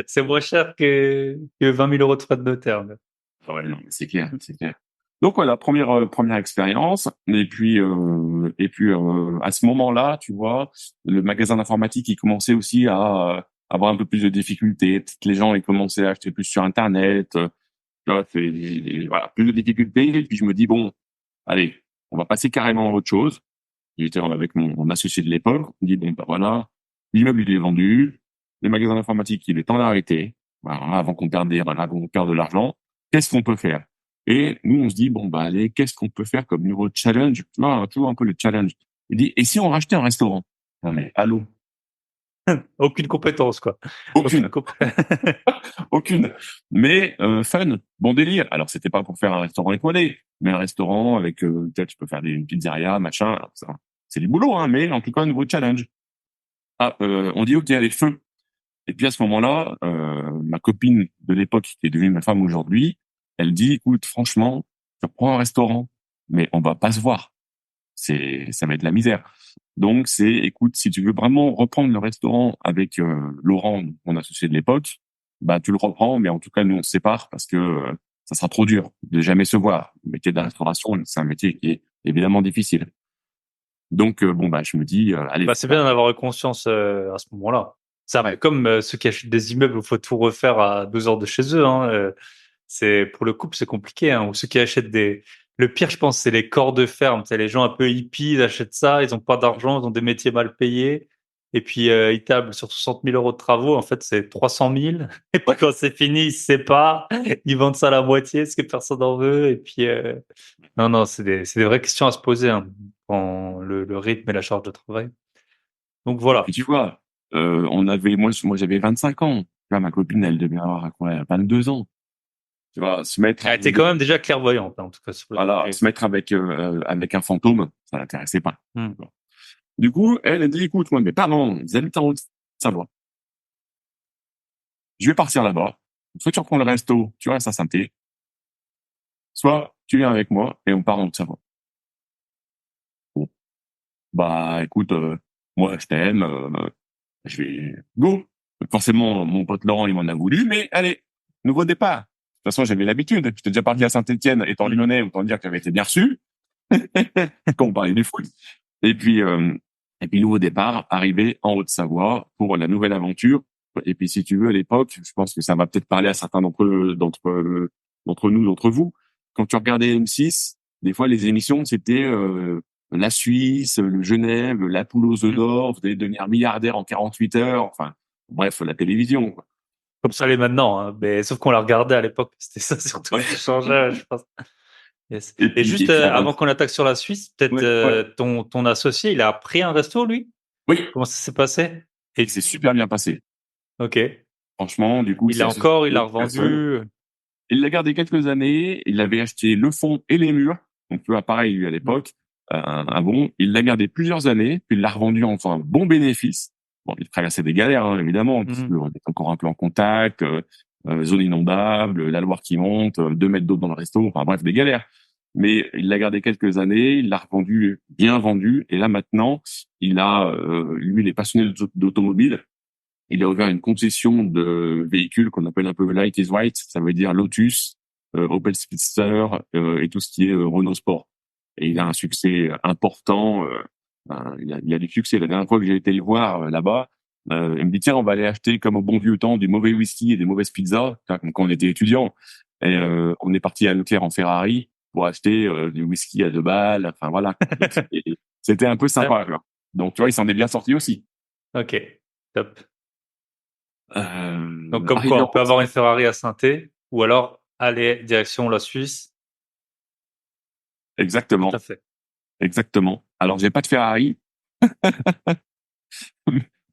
c'est moins cher que 20 000 euros de frais de notaire. Ouais, non, c'est clair, c'est clair. Donc voilà, première expérience. Et puis à ce moment-là, tu vois, le magasin d'informatique, il commençait aussi à avoir un peu plus de difficultés. Peut-être les gens, ils commençaient à acheter plus sur Internet. Tu vois, voilà, plus de difficultés. Et puis je me dis bon, allez, on va passer carrément à autre chose. J'étais avec mon associé de l'époque. On dit bon, bah voilà, l'immeuble il est vendu, les magasins d'informatique, il est temps d'arrêter. Voilà, avant qu'on perde avant qu'on perde de l'argent. Qu'est-ce qu'on peut faire? Et nous, on se dit bon bah allez, qu'est-ce qu'on peut faire comme nouveau challenge? Tu vois, toujours un peu le challenge. Il dit et si on rachetait un restaurant? Non mais allô, Aucune compétence, quoi. Aucune aucune, aucune. Mais fun, bon délire. Alors c'était pas pour faire un restaurant étoilé, mais un restaurant avec peut-être tu peux faire une pizzeria, machin. Alors, ça, c'est du boulot, hein, mais en tout cas un nouveau challenge. Ah, on dit ok, allez feu. Et puis à ce moment-là, ma copine de l'époque, qui est devenue ma femme aujourd'hui, elle dit, écoute, franchement, je prends un restaurant, mais on va pas se voir. Ça va être la misère. Donc écoute, si tu veux vraiment reprendre le restaurant avec Laurent, mon associé de l'époque, bah tu le reprends, mais en tout cas nous on se sépare parce que ça sera trop dur de jamais se voir. Le métier de la restauration, c'est un métier qui est évidemment difficile. Donc bon bah je me dis, allez, Bah, c'est bien d'en avoir eu conscience à ce moment-là. C'est un peu ouais, comme ceux qui achètent des immeubles où il faut tout refaire à 2 heures de chez eux. Hein. C'est pour le couple, c'est compliqué. Hein. Ou ceux qui achètent des. Le pire, je pense, c'est les corps de ferme. C'est les gens un peu hippies, ils achètent ça, ils ont pas d'argent, ils ont des métiers mal payés. Et puis ils tablent sur 60 000 euros de travaux. En fait, c'est 300 000. Et puis ouais. quand c'est fini, ils se séparent. Ils vendent ça à la moitié, parce que personne n'en veut. Et puis non, non, c'est des vraies questions à se poser. Hein, quand le rythme et la charge de travail. Donc Et voilà. puis tu vois, moi j'avais 25 ans. Tu vois, ma copine, elle devait avoir quoi, 22 ans. Tu vois, Elle était quand même déjà clairvoyante, hein, en tout cas, sur le voilà, sujet. se mettre avec un fantôme, ça l'intéressait pas. Hmm. Tu vois. Du coup, elle dit, écoute, moi, mes parents, ils habitent en Haute-Savoie. Je vais partir là-bas. Soit tu reprends le resto, tu restes à Saint-Thé, soit tu viens avec moi et on part en Haute-Savoie. Bon, bah, écoute, moi, je t'aime, je vais go. Forcément, mon pote Laurent, il m'en a voulu, mais allez, nouveau départ. De toute façon, j'avais l'habitude. J'étais déjà parti à Saint-Étienne, étant Hmm. lyonnais, autant dire que j'avais été bien reçu. Quand on parlait du foot. Et puis, nouveau départ, arrivé en Haute-Savoie pour la nouvelle aventure. Et puis, si tu veux, à l'époque, je pense que ça va peut-être parler à certains d'entre nous, d'entre vous. Quand tu regardais M6, des fois, les émissions, c'était la Suisse, le Genève, la poule aux œufs Hmm. d'or, vous allez devenir milliardaire en 48 heures. Enfin, bref, la télévision, quoi. Comme ça l'est maintenant, hein. Mais sauf qu'on la regardait à l'époque. C'était ça surtout Ouais. qui changeait, je pense. Yes. Et Et puis, juste avant qu'on attaque sur la Suisse, peut-être ouais, ouais. ton associé, il a pris un resto, lui? Oui, Comment ça s'est passé? et c'est super bien passé. Ok. Franchement, du coup, Il l'a c'est encore, il l'a une personne. revendu. Il l'a gardé quelques années. Il avait acheté le fond et les murs. Donc, tu vois, pareil, lui, à Hmm. l'époque, un bon. Il l'a gardé plusieurs années, puis il l'a revendu en faisant un bon bénéfice. Bon, il traversait des galères, hein, évidemment, parce Hmm. qu'on est encore un peu en contact, zone inondable, la Loire qui monte, 2 mètres d'eau dans le resto, enfin bref, des galères. Mais il l'a gardé quelques années, il l'a revendu, bien vendu, et là maintenant, lui, il est passionné d'automobile. Il a ouvert une concession de véhicules qu'on appelle un peu light is white, ça veut dire Lotus, Opel Speedster et tout ce qui est Renault Sport. Et il a un succès important. Il a du succès. La dernière fois que j'ai été le voir là-bas, il me dit tiens, on va aller acheter comme au bon vieux temps du mauvais whisky et des mauvaises pizzas, comme quand on était étudiant. Et on est parti à Leclerc en Ferrari pour acheter du whisky à 2 balles. Enfin voilà. Donc, c'était un peu Ah, sympa. Quoi. Donc tu vois, il s'en est bien sorti aussi. ok. Top. Donc, comme Arrivé quoi, on en peut avoir une Ferrari à Saint-Étienne ou alors aller direction la Suisse. Tout exactement, à fait. exactement. Alors, j'ai pas de Ferrari,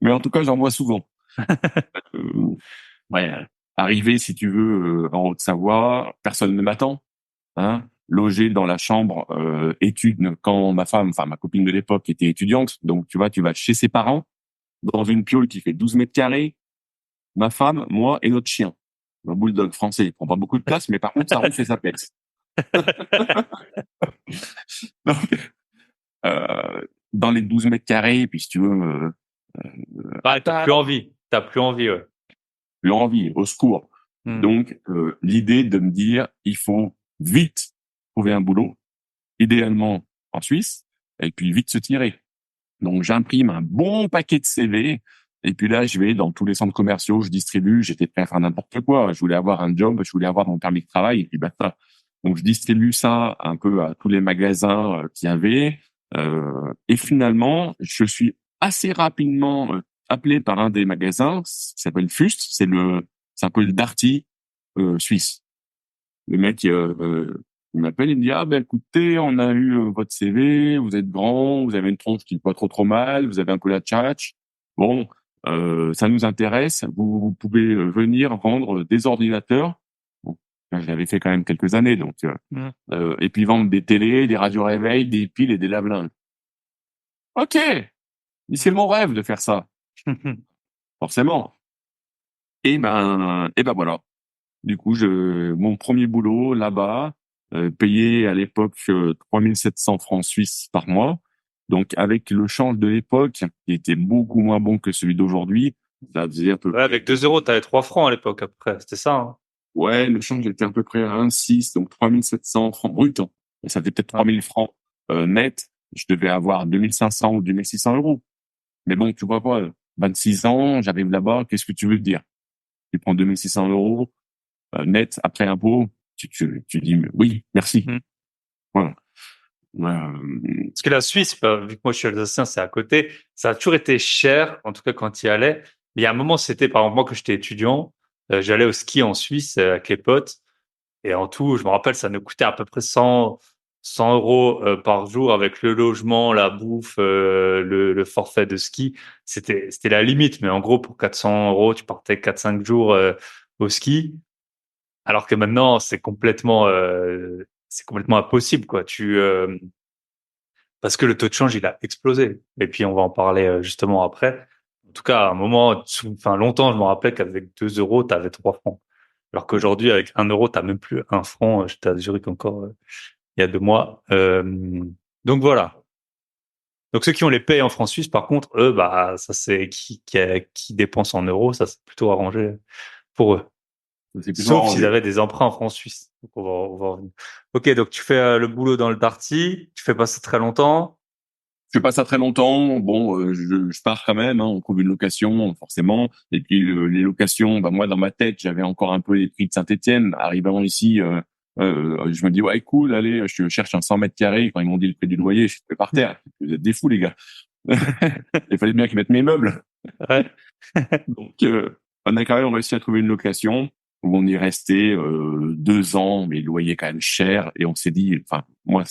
mais en tout cas, j'en vois souvent. Euh, ouais, arrivé, si tu veux, en Haute-Savoie, personne ne m'attend. Hein, logé dans la chambre études quand ma femme, enfin ma copine de l'époque était étudiante. Donc tu vois, tu vas chez ses parents dans une piole qui fait 12 mètres carrés. Ma femme, moi et notre chien. Un bulldog français, il prend pas beaucoup de place, mais par contre, ça fait sa place. Donc, euh, dans les 12 mètres carrés, puis si tu veux, Ah, à t'as plus table, envie. T'as plus envie, ouais. plus envie, au secours. Hmm. Donc, l'idée de me dire, il faut vite trouver un boulot, idéalement en Suisse, et puis vite se tirer. Donc, j'imprime un bon paquet de CV. Et puis là, je vais dans tous les centres commerciaux, je distribue. J'étais prêt à faire n'importe quoi. Je voulais avoir un job, je voulais avoir mon permis de travail. Et puis, basta. Donc, je distribue ça un peu à tous les magasins qu'il y avait. Et finalement, je suis assez rapidement appelé par un des magasins qui s'appelle Fust. C'est un peu le Darty suisse. Le mec, il m'appelle, il me dit, ah ben écoutez, on a eu votre CV, vous êtes grand, vous avez une tronche qui est pas trop mal, vous avez un peu la tchatch. Bon, ça nous intéresse. Vous pouvez venir vendre des ordinateurs. Bon, je l'avais fait quand même quelques années, donc Hmm. et puis vendre des télés, des radios réveil, des piles et des lave-linges. Ok, mais c'est mon rêve de faire ça, forcément. Et ben voilà. Du coup, mon premier boulot là-bas, payé à l'époque 3700 francs suisses par mois. Donc, avec le change de l'époque, qui était beaucoup moins bon que celui d'aujourd'hui, ça faisait à peu Ouais, près, avec 2 euros, t'avais 3 francs à l'époque, après. C'était ça, hein. ouais, le change était à peu près à 1,6, donc 3700 francs bruts, hein. Et ça fait peut-être Ouais. 3000 francs net. Je devais avoir 2500 ou 2600 euros. Mais bon, tu vois quoi, 26 ans, j'arrive là-bas, qu'est-ce que tu veux me dire? Tu prends 2600 euros net après impôt, tu dis oui, merci. Hmm. Voilà. Euh, Parce que la Suisse, bah, vu que moi je suis alsacien, c'est à côté, ça a toujours été cher, en tout cas quand il y allait. Mais il y a un moment, c'était par exemple moi que j'étais étudiant, j'allais au ski en Suisse avec les potes, et en tout, je me rappelle, ça nous coûtait à peu près 100 euros par jour avec le logement, la bouffe, le forfait de ski. C'était la limite, mais en gros, pour 400 euros, tu partais 4-5 jours au ski. Alors que maintenant, c'est complètement impossible, quoi. Parce que le taux de change, il a explosé. Et puis, on va en parler justement après. En tout cas, à un moment, enfin, longtemps, je me rappelais qu'avec 2 euros, tu avais 3 francs. Alors qu'aujourd'hui, avec 1 euro, t'as même plus 1 franc. J'étais à Zurich encore il y a 2 mois. Donc voilà. Donc ceux qui ont les payes en francs suisses, par contre, eux, bah, ça c'est qui dépensent en euros, ça c'est plutôt arrangé pour eux. c'est plutôt Sauf s'ils arrangé. avaient des emprunts en francs suisses. Donc on va revenir. Ok, donc tu fais le boulot dans le Darty, tu fais pas ça très longtemps. Je fais pas ça très longtemps. Bon, je pars quand même. Hein, on trouve une location, forcément. Et puis les locations, bah moi dans ma tête, j'avais encore un peu les prix de Saint-Étienne. Arrivant ici, je me dis ouais cool, allez, je cherche un 100 mètres carrés. Quand ils m'ont dit le prix du loyer, je suis tombé par terre. Vous êtes des fous les gars. Il fallait bien qu'ils mettent mes meubles. Ouais. Donc on a quand même réussi à trouver une location où on y restait 2 ans, mais le loyer est quand même cher. Et on s'est dit, enfin moi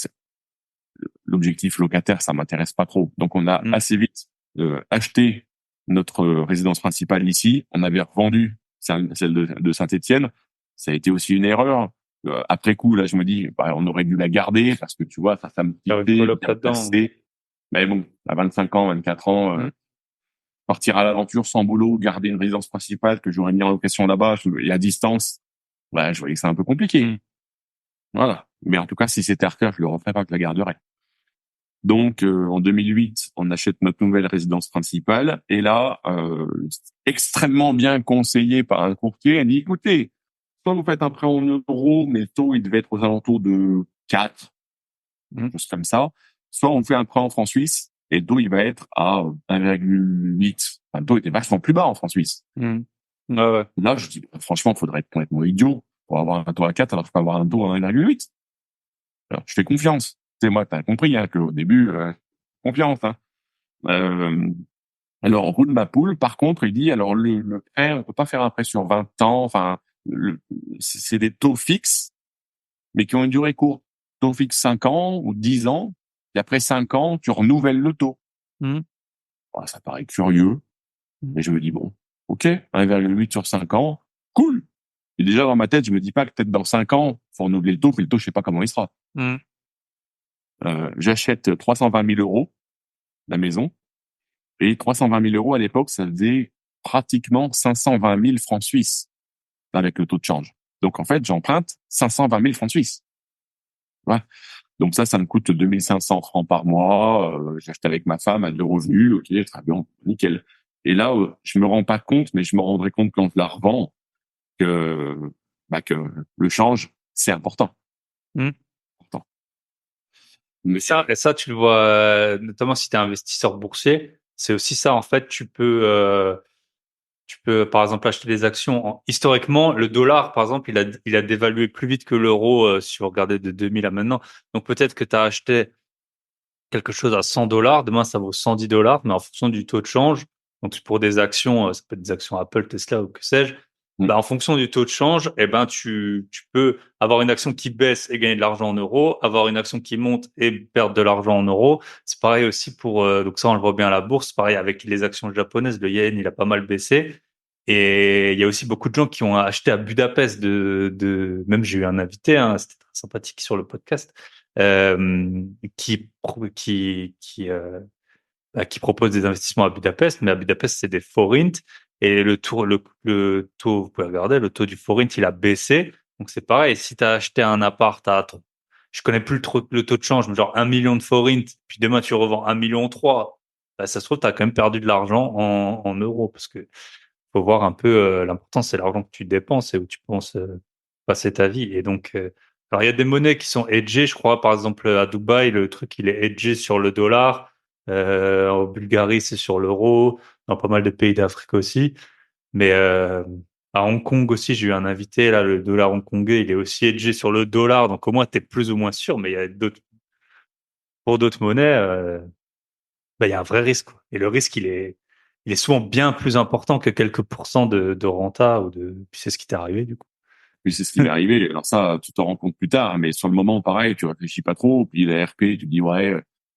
l'objectif locataire, ça m'intéresse pas trop. Donc, on a Mm. assez vite acheté notre résidence principale ici. On avait revendu celle de Saint-Étienne. Ça a été aussi une erreur. Après coup, là, je me dis, bah, on aurait dû la garder parce que tu vois, ça me Faire une quittait, coloc bien là-dedans. placé. Mais bon, à 25 ans, 24 ans, Mm. partir à l'aventure sans boulot, garder une résidence principale que j'aurais mis en location là-bas et à distance, bah, je voyais que c'est un peu compliqué. Mm. Voilà. Mais en tout cas, si c'était à refaire, je le referais pas, je la garderais. Donc, en 2008, on achète notre nouvelle résidence principale. Et là, extrêmement bien conseillé par un courtier, elle dit, écoutez, soit vous faites un prêt en euros, mais le taux, il devait être aux alentours de 4, Mm. chose comme ça. Soit on fait un prêt en francs suisses, et le taux, il va être à 1,8. Enfin, le taux était vachement plus bas en francs suisses. Mm. Ouais, ouais. Là, je dis, franchement, il faudrait être complètement idiot pour avoir un taux à 4 alors que je peux avoir un taux à 1,8. Alors, je fais confiance. C'est moi, t'as compris, hein, qu'au début, confiance, hein. Euh, Alors, roule ma poule, par contre, il dit, alors le prêt, on peut pas faire un prêt sur 20 ans, enfin, c'est des taux fixes, mais qui ont une durée courte. Taux fixe 5 ans ou 10 ans, et après 5 ans, tu renouvelles le taux. Mmh. Voilà, ça paraît curieux, Mmh. mais je me dis, bon, ok, 1,8 sur 5 ans, cool. Et déjà, dans ma tête, je me dis pas que peut-être dans 5 ans, faut renouveler le taux, puis le taux, je sais pas comment il sera. Mmh. J'achète 320 000 euros la maison, et 320 000 euros à l'époque, ça faisait pratiquement 520 000 francs suisses avec le taux de change. Donc, en fait, j'emprunte 520 000 francs suisses. Ouais. Donc ça me coûte 2500 francs par mois. J'achète avec ma femme à 2 revenus. Ok, très bien, nickel. Et là, je me rends pas compte, mais je me rendrai compte quand je la revends que, que le change, c'est important. Mmh. Important. Mais Et ça, tu le vois, notamment si tu es investisseur boursier, c'est aussi ça, en fait, tu peux, par exemple, acheter des actions. Historiquement, le dollar, par exemple, il a dévalué plus vite que l'euro, si vous regardez de 2000 à maintenant. Donc, peut-être que tu as acheté quelque chose à 100 dollars, demain, ça vaut 110 dollars, mais en fonction du taux de change. Donc, pour des actions, ça peut être des actions Apple, Tesla ou que sais-je. mm, Bah, en fonction du taux de change, eh ben, tu peux avoir une action qui baisse et gagner de l'argent en euros, avoir une action qui monte et perdre de l'argent en euros. C'est pareil aussi pour, donc ça, on le voit bien à la bourse. Pareil avec les actions japonaises, le yen, il a pas mal baissé. Et il y a aussi beaucoup de gens qui ont acheté à Budapest même j'ai eu un invité, hein, c'était très sympathique sur le podcast, qui propose des investissements à Budapest, mais à Budapest, c'est des forints. Et le taux, vous pouvez regarder, le taux du forint, il a baissé. Donc, c'est pareil. Si tu as acheté un appart je connais plus le taux de change, mais genre 1 million de forints, puis demain, tu revends 1,3 million, bah, ça se trouve, tu as quand même perdu de l'argent en euros parce que faut voir un peu, l'important, c'est l'argent que tu dépenses et où tu penses passer ta vie. Et donc, alors il y a des monnaies qui sont hedgées, je crois, par exemple à Dubaï, le truc il est hedgé sur le dollar. En Bulgarie, c'est sur l'euro. Dans pas mal de pays d'Afrique aussi. Mais à Hong Kong aussi, j'ai eu un invité là, le dollar hongkongais, il est aussi hedgé sur le dollar. Donc au moins, tu es plus ou moins sûr. Mais il y a pour d'autres monnaies, bah, il y a un vrai risque, quoi. Et le risque, il est souvent bien plus important que quelques pourcents de renta ou de. Puis c'est ce qui t'est arrivé du coup. puis c'est ce qui m'est arrivé. Alors ça, tu t'en rends compte plus tard, mais sur le moment, pareil, tu réfléchis pas trop. Puis la RP, tu te dis ouais,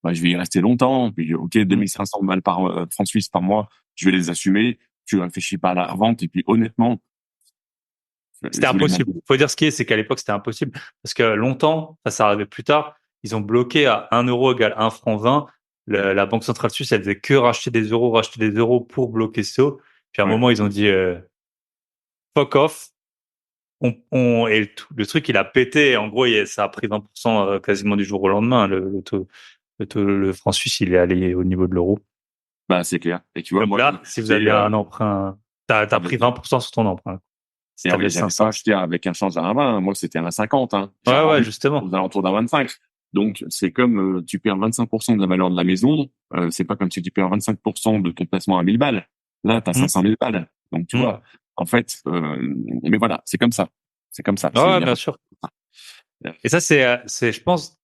je vais y rester longtemps. Puis ok, Mm. 2500 balles par francs suisses par mois, je vais les assumer. Tu réfléchis pas à la revente. Et puis honnêtement, C'était je voulais impossible. monter. Faut dire ce qui est, c'est qu'à l'époque c'était impossible parce que longtemps, ça arrivait plus tard. Ils ont bloqué à 1 euro égale 1 franc 20. La Banque centrale suisse, elle faisait que racheter des euros pour bloquer ça. Puis à un Ouais, moment, ils ont dit fuck off. Et le truc, il a pété. En gros, ça a pris 20% quasiment du jour au lendemain. Le franc suisse, il est allé au niveau de l'euro. bah c'est clair. Et tu vois, Donc moi, là, si vous c'est aviez un emprunt, t'as pris 20% sur ton emprunt. Si et t'avais j'avais pas 500. acheté avec un change à 1,20. Moi, c'était à 1,50. Hein. J'ai Ouais, ouais, revendu justement. aux alentours d'1,25. Donc, c'est comme tu perds 25% de la valeur de la maison. C'est pas comme si tu perds 25% de ton placement à 1000 balles. Là, tu as Hmm, 500 000 balles. Donc, tu hmm. vois, en fait, mais voilà, c'est comme ça. C'est comme ça. Ouais, C'est, ouais, y a bien pas sûr. de- Et ça, je pense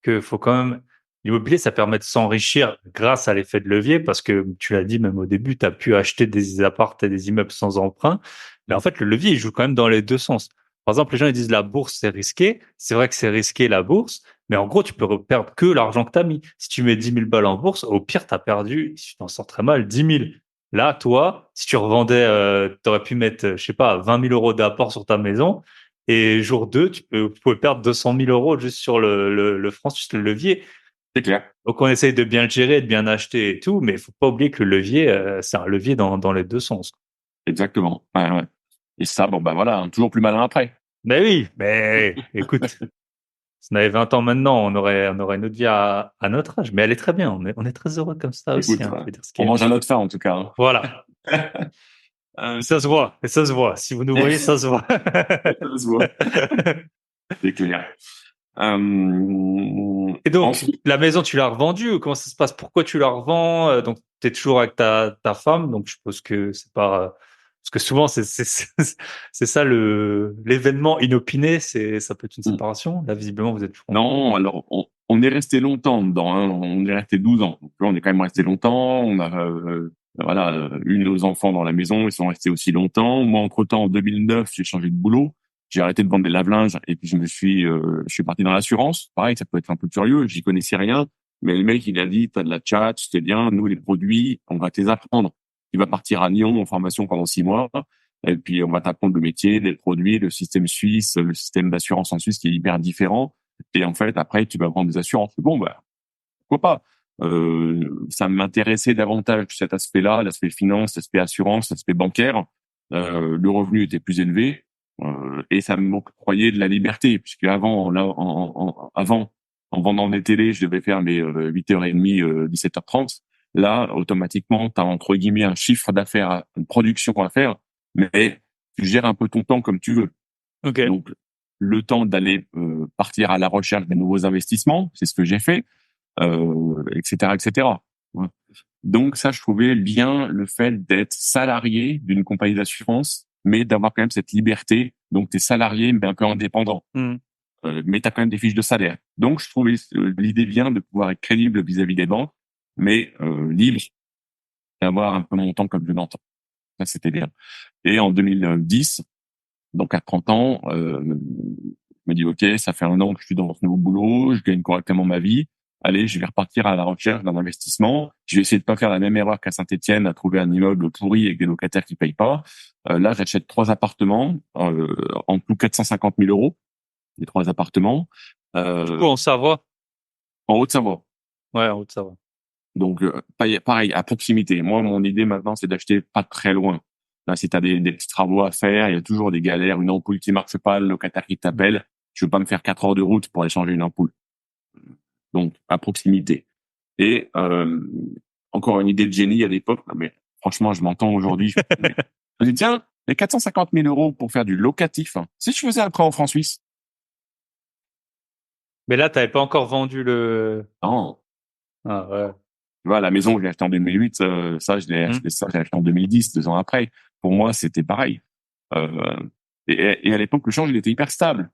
que faut quand même, l'immobilier, ça permet de s'enrichir grâce à l'effet de levier parce que tu l'as dit même au début, tu as pu acheter des apparts et des immeubles sans emprunt. Mais en fait, le levier, il joue quand même dans les deux sens. Par exemple, les gens, ils disent la bourse, c'est risqué. C'est vrai que c'est risqué la bourse, mais en gros, tu peux perdre que l'argent que tu as mis. Si tu mets 10 000 balles en bourse, au pire, tu as perdu, si tu t'en sors très mal, 10 000. Là, toi, si tu revendais, tu aurais pu mettre, je sais pas, 20 000 euros d'apport sur ta maison. Et jour 2, vous pouvez perdre 200 000 euros juste sur le franc suisse, le levier. c'est clair. Donc, on essaye de bien le gérer, de bien acheter et tout, mais il faut pas oublier que le levier, c'est un levier dans les deux sens. Exactement. Ouais, ouais. Et ça, bon, bah voilà, hein, toujours plus malin après. Mais oui, mais écoute, si on avait 20 ans maintenant, on aurait une autre vie à notre âge. Mais elle est très bien. On est très heureux comme ça aussi, Écoute, hein, faut dire ce qui on est. mange à notre faim, en tout cas. Hein. Voilà. Ça se voit. Et ça se voit. Si vous nous voyez, ça se voit. Ça se voit. C'est clair. Et donc, Ensuite, la maison, tu l'as revendue ou comment ça se passe? Pourquoi tu la revends? Donc, tu es toujours avec ta femme, donc je suppose que c'est pas. Parce que souvent, c'est ça l'événement inopiné, ça peut être une séparation. Là, visiblement, vous êtes toujours en couple. non, alors on est resté longtemps dedans, hein. On est resté 12 ans. Donc, là, on est quand même resté longtemps. On a voilà, eu nos enfants dans la maison, ils sont restés aussi longtemps. Moi, entre-temps, en 2009, j'ai changé de boulot. J'ai arrêté de vendre des lave-linges et puis je suis parti dans l'assurance. Pareil, ça peut être un peu curieux, j'y connaissais rien. Mais le mec, il a dit, t'as de la chat, c'était bien. Nous, les produits, on va te les apprendre. Tu vas partir à Lyon en formation pendant 6 mois. Et puis, on va t'apprendre le métier, les produits, le système suisse, le système d'assurance en Suisse qui est hyper différent. Et en fait, après, tu vas vendre des assurances. Bon, bah, pourquoi pas? Ça m'intéressait davantage cet aspect-là, l'aspect finance, l'aspect assurance, l'aspect bancaire. Le revenu était plus élevé et ça m'octroyait de la liberté, puisque avant, en vendant des télés, je devais faire mes 8h30, 17h30. Là, automatiquement, tu as entre guillemets un chiffre d'affaires, une production à faire, mais tu gères un peu ton temps comme tu veux. Ok. Donc, le temps d'aller partir à la recherche de nouveaux investissements, c'est ce que j'ai fait, etc., etc. Ouais. Donc ça, je trouvais bien le fait d'être salarié d'une compagnie d'assurance, mais d'avoir quand même cette liberté. Donc, tu es salarié, mais un peu indépendant. Hmm. Mais tu as quand même des fiches de salaire. Donc, je trouvais l'idée bien de pouvoir être crédible vis-à-vis des banques, mais libre et avoir un peu mon temps comme je l'entends. Ça, c'était bien. Et en 2010, donc à 30 ans, je me dis, OK, ça fait 1 an que je suis dans ce nouveau boulot, je gagne correctement ma vie. Allez, je vais repartir à la recherche d'un investissement. Je vais essayer de pas faire la même erreur qu'à Saint-Étienne, à trouver un immeuble pourri avec des locataires qui payent pas. Là, j'achète 3 appartements, en tout 450 000 euros, les 3 appartements, Du coup, euh, en Savoie. en Haute-Savoie. Ouais, en Haute-Savoie. Donc, pareil, à proximité. Moi, mon idée maintenant, c'est d'acheter pas très loin. Là, si tu as des petits travaux à faire, il y a toujours des galères, une ampoule qui marche pas, le locataire qui t'appelle. Je veux pas me faire 4 heures de route pour aller changer une ampoule. Donc, à proximité. Et encore une idée de génie à l'époque, mais franchement, je m'entends aujourd'hui. Je me dis, tiens, les 450 000 euros pour faire du locatif, hein, si je faisais un prêt en francs suisse, Mais là, t'avais pas encore vendu le. non, Ah ouais. tu vois, la maison que j'ai achetée en 2008, Hmm. j'ai acheté en 2010, 2 ans après. Pour moi, c'était pareil. Euh, et à l'époque, le change, il était hyper stable.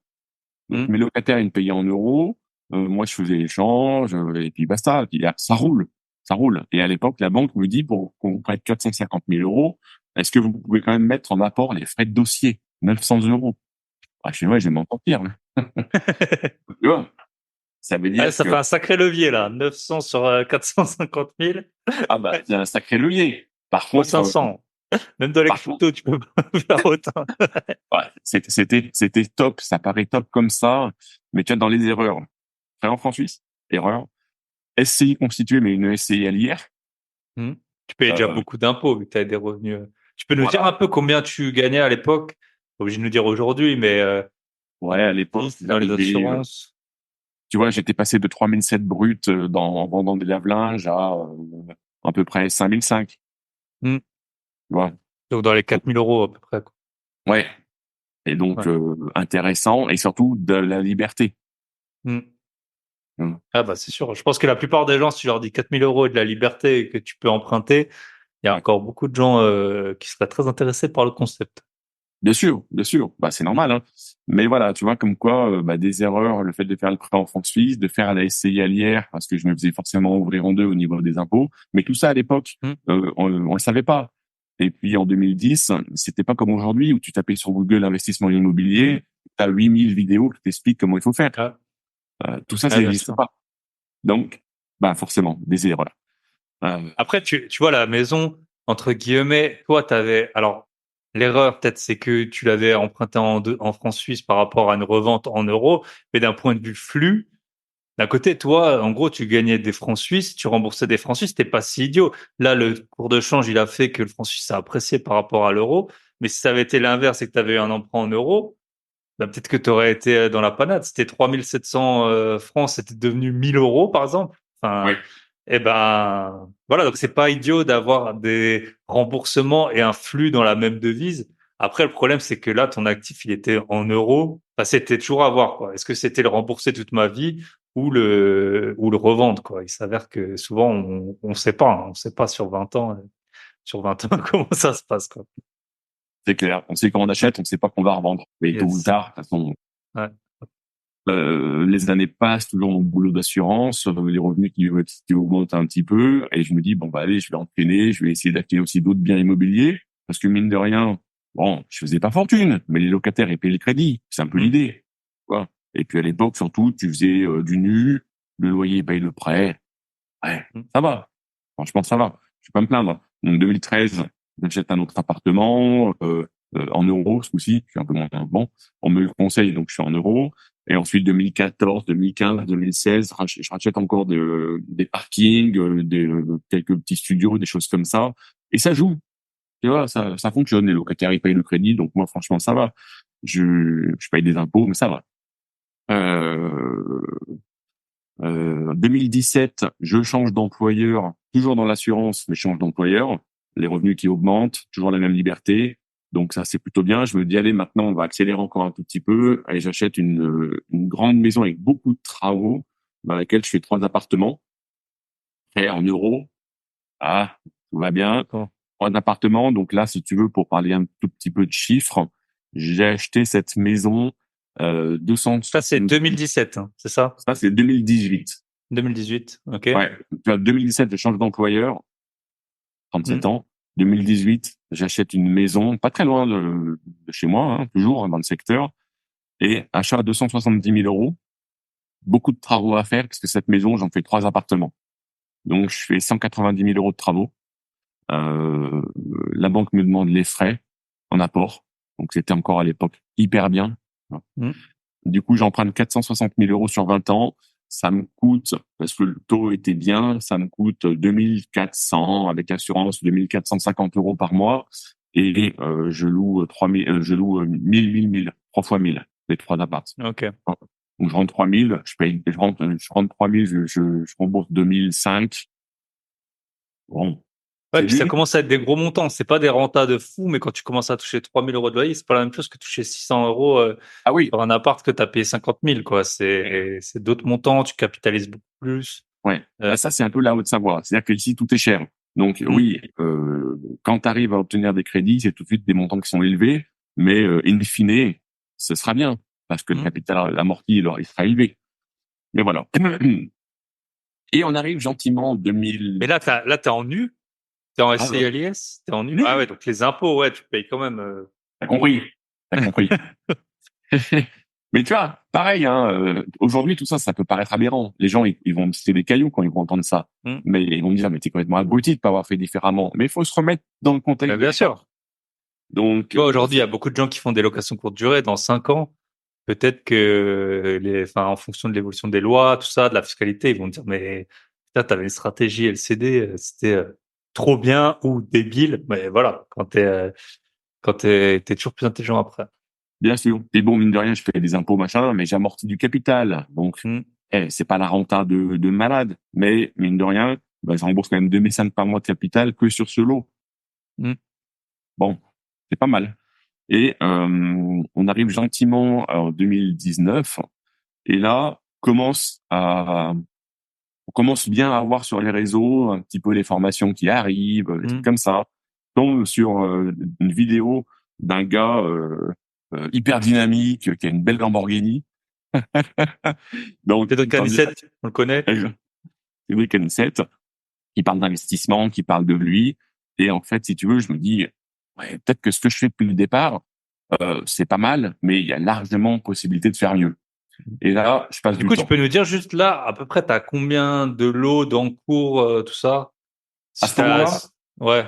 Donc, Hmm. mes locataires, ils me payaient en euros. Moi, je faisais l'échange, et puis basta. Et puis, ça roule. Ça roule. Et à l'époque, la banque me dit, pour qu'on vous prête 450 000 euros, est-ce que vous pouvez quand même mettre en apport les frais de dossier? 900 euros. Ah, je fais, ouais, je vais m'en sortir, là. Tu vois? Ça veut Ouais, dire ça que, fait un sacré levier là. 900 sur 450 000 ah bah, c'est un sacré levier. ou 500. Même dans les Par contre, cryptos, tu peux pas faire autant. ouais, c'était top. Ça paraît top comme ça. Mais tu vois, dans les erreurs, prêt en francs suisse, erreur. SCI constituée, mais une SCI à l'IR. Hmm. Tu payais déjà beaucoup d'impôts vu que tu avais des revenus. Tu peux nous dire Voilà. un peu combien tu gagnais à l'époque? Pas obligé de nous dire aujourd'hui, mais Ouais, à l'époque, dans les j'arrivais, assurances. tu vois, j'étais passé de 3007 bruts en vendant des lave-linges à peu près 5005, tu Hmm. vois. Donc dans les Donc, 4 000 € à peu près, quoi. ouais. Et donc, Ouais. intéressant et surtout de la liberté. Hmm. Hum. Ah bah c'est sûr. Je pense que la plupart des gens, si tu leur dis 4 000 € et de la liberté et que tu peux emprunter, il y a Ouais. encore beaucoup de gens qui seraient très intéressés par le concept. Bien sûr, bien sûr. Bah, c'est Hmm. normal, hein. Mais voilà, tu vois, comme quoi, bah, des erreurs, le fait de faire le prêt en francs suisses, de faire la SCI à l'IR, parce que je me faisais forcément ouvrir en deux au niveau des impôts. Mais tout ça, à l'époque, Hmm. on le savait pas. Et puis, en 2010, c'était pas comme aujourd'hui où tu tapais sur Google investissement immobilier, tu as 8000 vidéos qui t'expliquent comment il faut faire. Ah, Tout ça, ça ouais, bien n'existe sûr. pas. Donc, bah, forcément, des erreurs. Euh, Après, tu vois, la maison, entre guillemets, toi, t'avais, alors, l'erreur, peut-être, c'est que tu l'avais emprunté en francs suisses par rapport à une revente en euros, mais d'un point de vue flux, d'un côté, toi, en gros, tu gagnais des francs suisses, tu remboursais des francs suisses, t'es pas si idiot. Là, le cours de change, il a fait que le franc suisse a apprécié par rapport à l'euro, mais si ça avait été l'inverse et que tu avais eu un emprunt en euros, bah, peut-être que tu aurais été dans la panade. C'était 3 700 francs, c'était devenu 1 000 €, par exemple. ouais, Enfin, eh ben, voilà. Donc, c'est pas idiot d'avoir des remboursements et un flux dans la même devise. Après, le problème, c'est que là, ton actif, il était en euros. Enfin, c'était toujours à voir, quoi. Est-ce que c'était le rembourser toute ma vie ou le revendre, quoi? Il s'avère que souvent, on sait pas, hein. On sait pas sur 20 ans, comment ça se passe, quoi. c'est clair. On sait quand on achète, on ne sait pas qu'on va revendre. Mais tôt ou Yes. tard, de toute façon, Ouais. Les années passent, toujours mon boulot d'assurance, les revenus qui augmentent un petit peu, et je me dis bon bah allez, je vais enchaîner, je vais essayer d'acquérir aussi d'autres biens immobiliers, parce que mine de rien, bon, je faisais pas fortune, mais les locataires ils payaient le crédit, c'est un peu Mm. l'idée, quoi. Et puis à l'époque surtout, tu faisais du nu, le loyer paye le prêt, ouais, Mm. ça va, franchement ça va, je vais pas me plaindre. Donc 2013, j'achète un autre appartement en euros ce coup-ci, je suis un peu moins bon, on me le conseille donc je suis en euros. Et ensuite, 2014, 2015, 2016, je rachète encore des parkings, quelques petits studios, des choses comme ça. Et ça joue. Tu vois, ça fonctionne. Les locataires, ils payent le crédit. Donc, moi, franchement, ça va. Je paye des impôts, mais ça va. Euh, 2017, je change d'employeur, toujours dans l'assurance, mais je change d'employeur. Les revenus qui augmentent, toujours la même liberté. Donc ça, c'est plutôt bien. Je me dis, allez, maintenant, on va accélérer encore un tout petit peu. Allez, j'achète une grande maison avec beaucoup de travaux, dans laquelle je fais 3 appartements, faits en euros. Ah, tout va bien. D'accord. 3 appartements. Donc là, si tu veux, pour parler un tout petit peu de chiffres, j'ai acheté cette maison 200. Ça, c'est 2017, hein, c'est ça? Ça, c'est 2018. 2018, ok. Ouais, tu vois, 2017, je change d'employeur, 37 Mm. ans. 2018, j'achète une maison pas très loin de chez moi, hein, toujours dans le secteur, et achat à 270 000 euros. Beaucoup de travaux à faire parce que cette maison, j'en fais 3 appartements. Donc, je fais 190 000 euros de travaux. Euh, la banque me demande les frais en apport. Donc, c'était encore à l'époque hyper bien. Mm. Du coup, j'emprunte 460 000 euros sur 20 ans. Ça me coûte, parce que le taux était bien, ça me coûte 2400 avec assurance, 2450 euros par mois. Et je loue 3000, je loue 1000, 3 fois 1000, les 3 apparts. Ok. Donc je rentre 3000, je rentre 3000, je rembourse 2005. Bon, Ouais, c'est puis ça bien. commence à être des gros montants. C'est pas des rentas de fou, mais quand tu commences à toucher 3000 euros de loyer, c'est pas la même chose que toucher 600 euros Ah oui, sur un appart que tu as payé 50 000, quoi. C'est d'autres montants, tu capitalises beaucoup plus. ouais. Euh, Bah, ça, c'est un peu la Haute-Savoie. C'est-à-dire que ici, tout est cher. Donc, mm, oui, quand tu arrives à obtenir des crédits, c'est tout de suite des montants qui sont élevés, mais in fine, ce sera bien, parce que le mm. capital amorti, alors, il sera élevé. Mais voilà. Et on arrive gentiment en Mais 2000. là, t'es en nu, t'es en Ah, SCLIS, t'es en nu. Ah ouais, donc les impôts, ouais, tu payes quand même. t'as compris. T'as compris. Mais tu vois, pareil, hein, aujourd'hui, tout ça, ça peut paraître aberrant. Les gens, ils vont me citer des cailloux quand ils vont entendre ça. Mm. Mais ils vont me dire, mais t'es complètement abruti de pas avoir fait différemment. Mais il faut se remettre dans le contexte Mais de bien l'époque. sûr. Donc, Tu vois, aujourd'hui, il y a beaucoup de gens qui font des locations courte durée. Dans 5 ans, peut-être que enfin, en fonction de l'évolution des lois, tout ça, de la fiscalité, ils vont dire, mais putain, t'avais une stratégie LCD, c'était trop bien ou débile. Mais voilà, quand t'es toujours plus intelligent après. bien sûr. Et bon, mine de rien, je fais des impôts, machin, mais j'amortis du capital. Donc, Mm. c'est pas la renta de malade. Mais, mine de rien, bah, je rembourse quand même 2500 par mois de capital que sur ce lot. Mm. Bon, c'est pas mal. Et on arrive gentiment en 2019. Et là, on commence bien à voir sur les réseaux un petit peu les formations qui arrivent, des trucs Mm. comme ça. Je tombe sur une vidéo d'un gars hyper dynamique qui a une belle Lamborghini. Donc, Cédric quand je- Anissette, on le connaît. Cédric Anissette, qui parle d'investissement, qui parle de lui. Et en fait, si tu veux, je me dis, ouais, peut-être que ce que je fais depuis le départ, c'est pas mal, mais il y a largement possibilité de faire mieux. Et là, je passe Du du coup, tu temps. peux nous dire juste là, à peu près, t'as combien de lots d'encours, tout ça? À Si ce moment-là, ouais.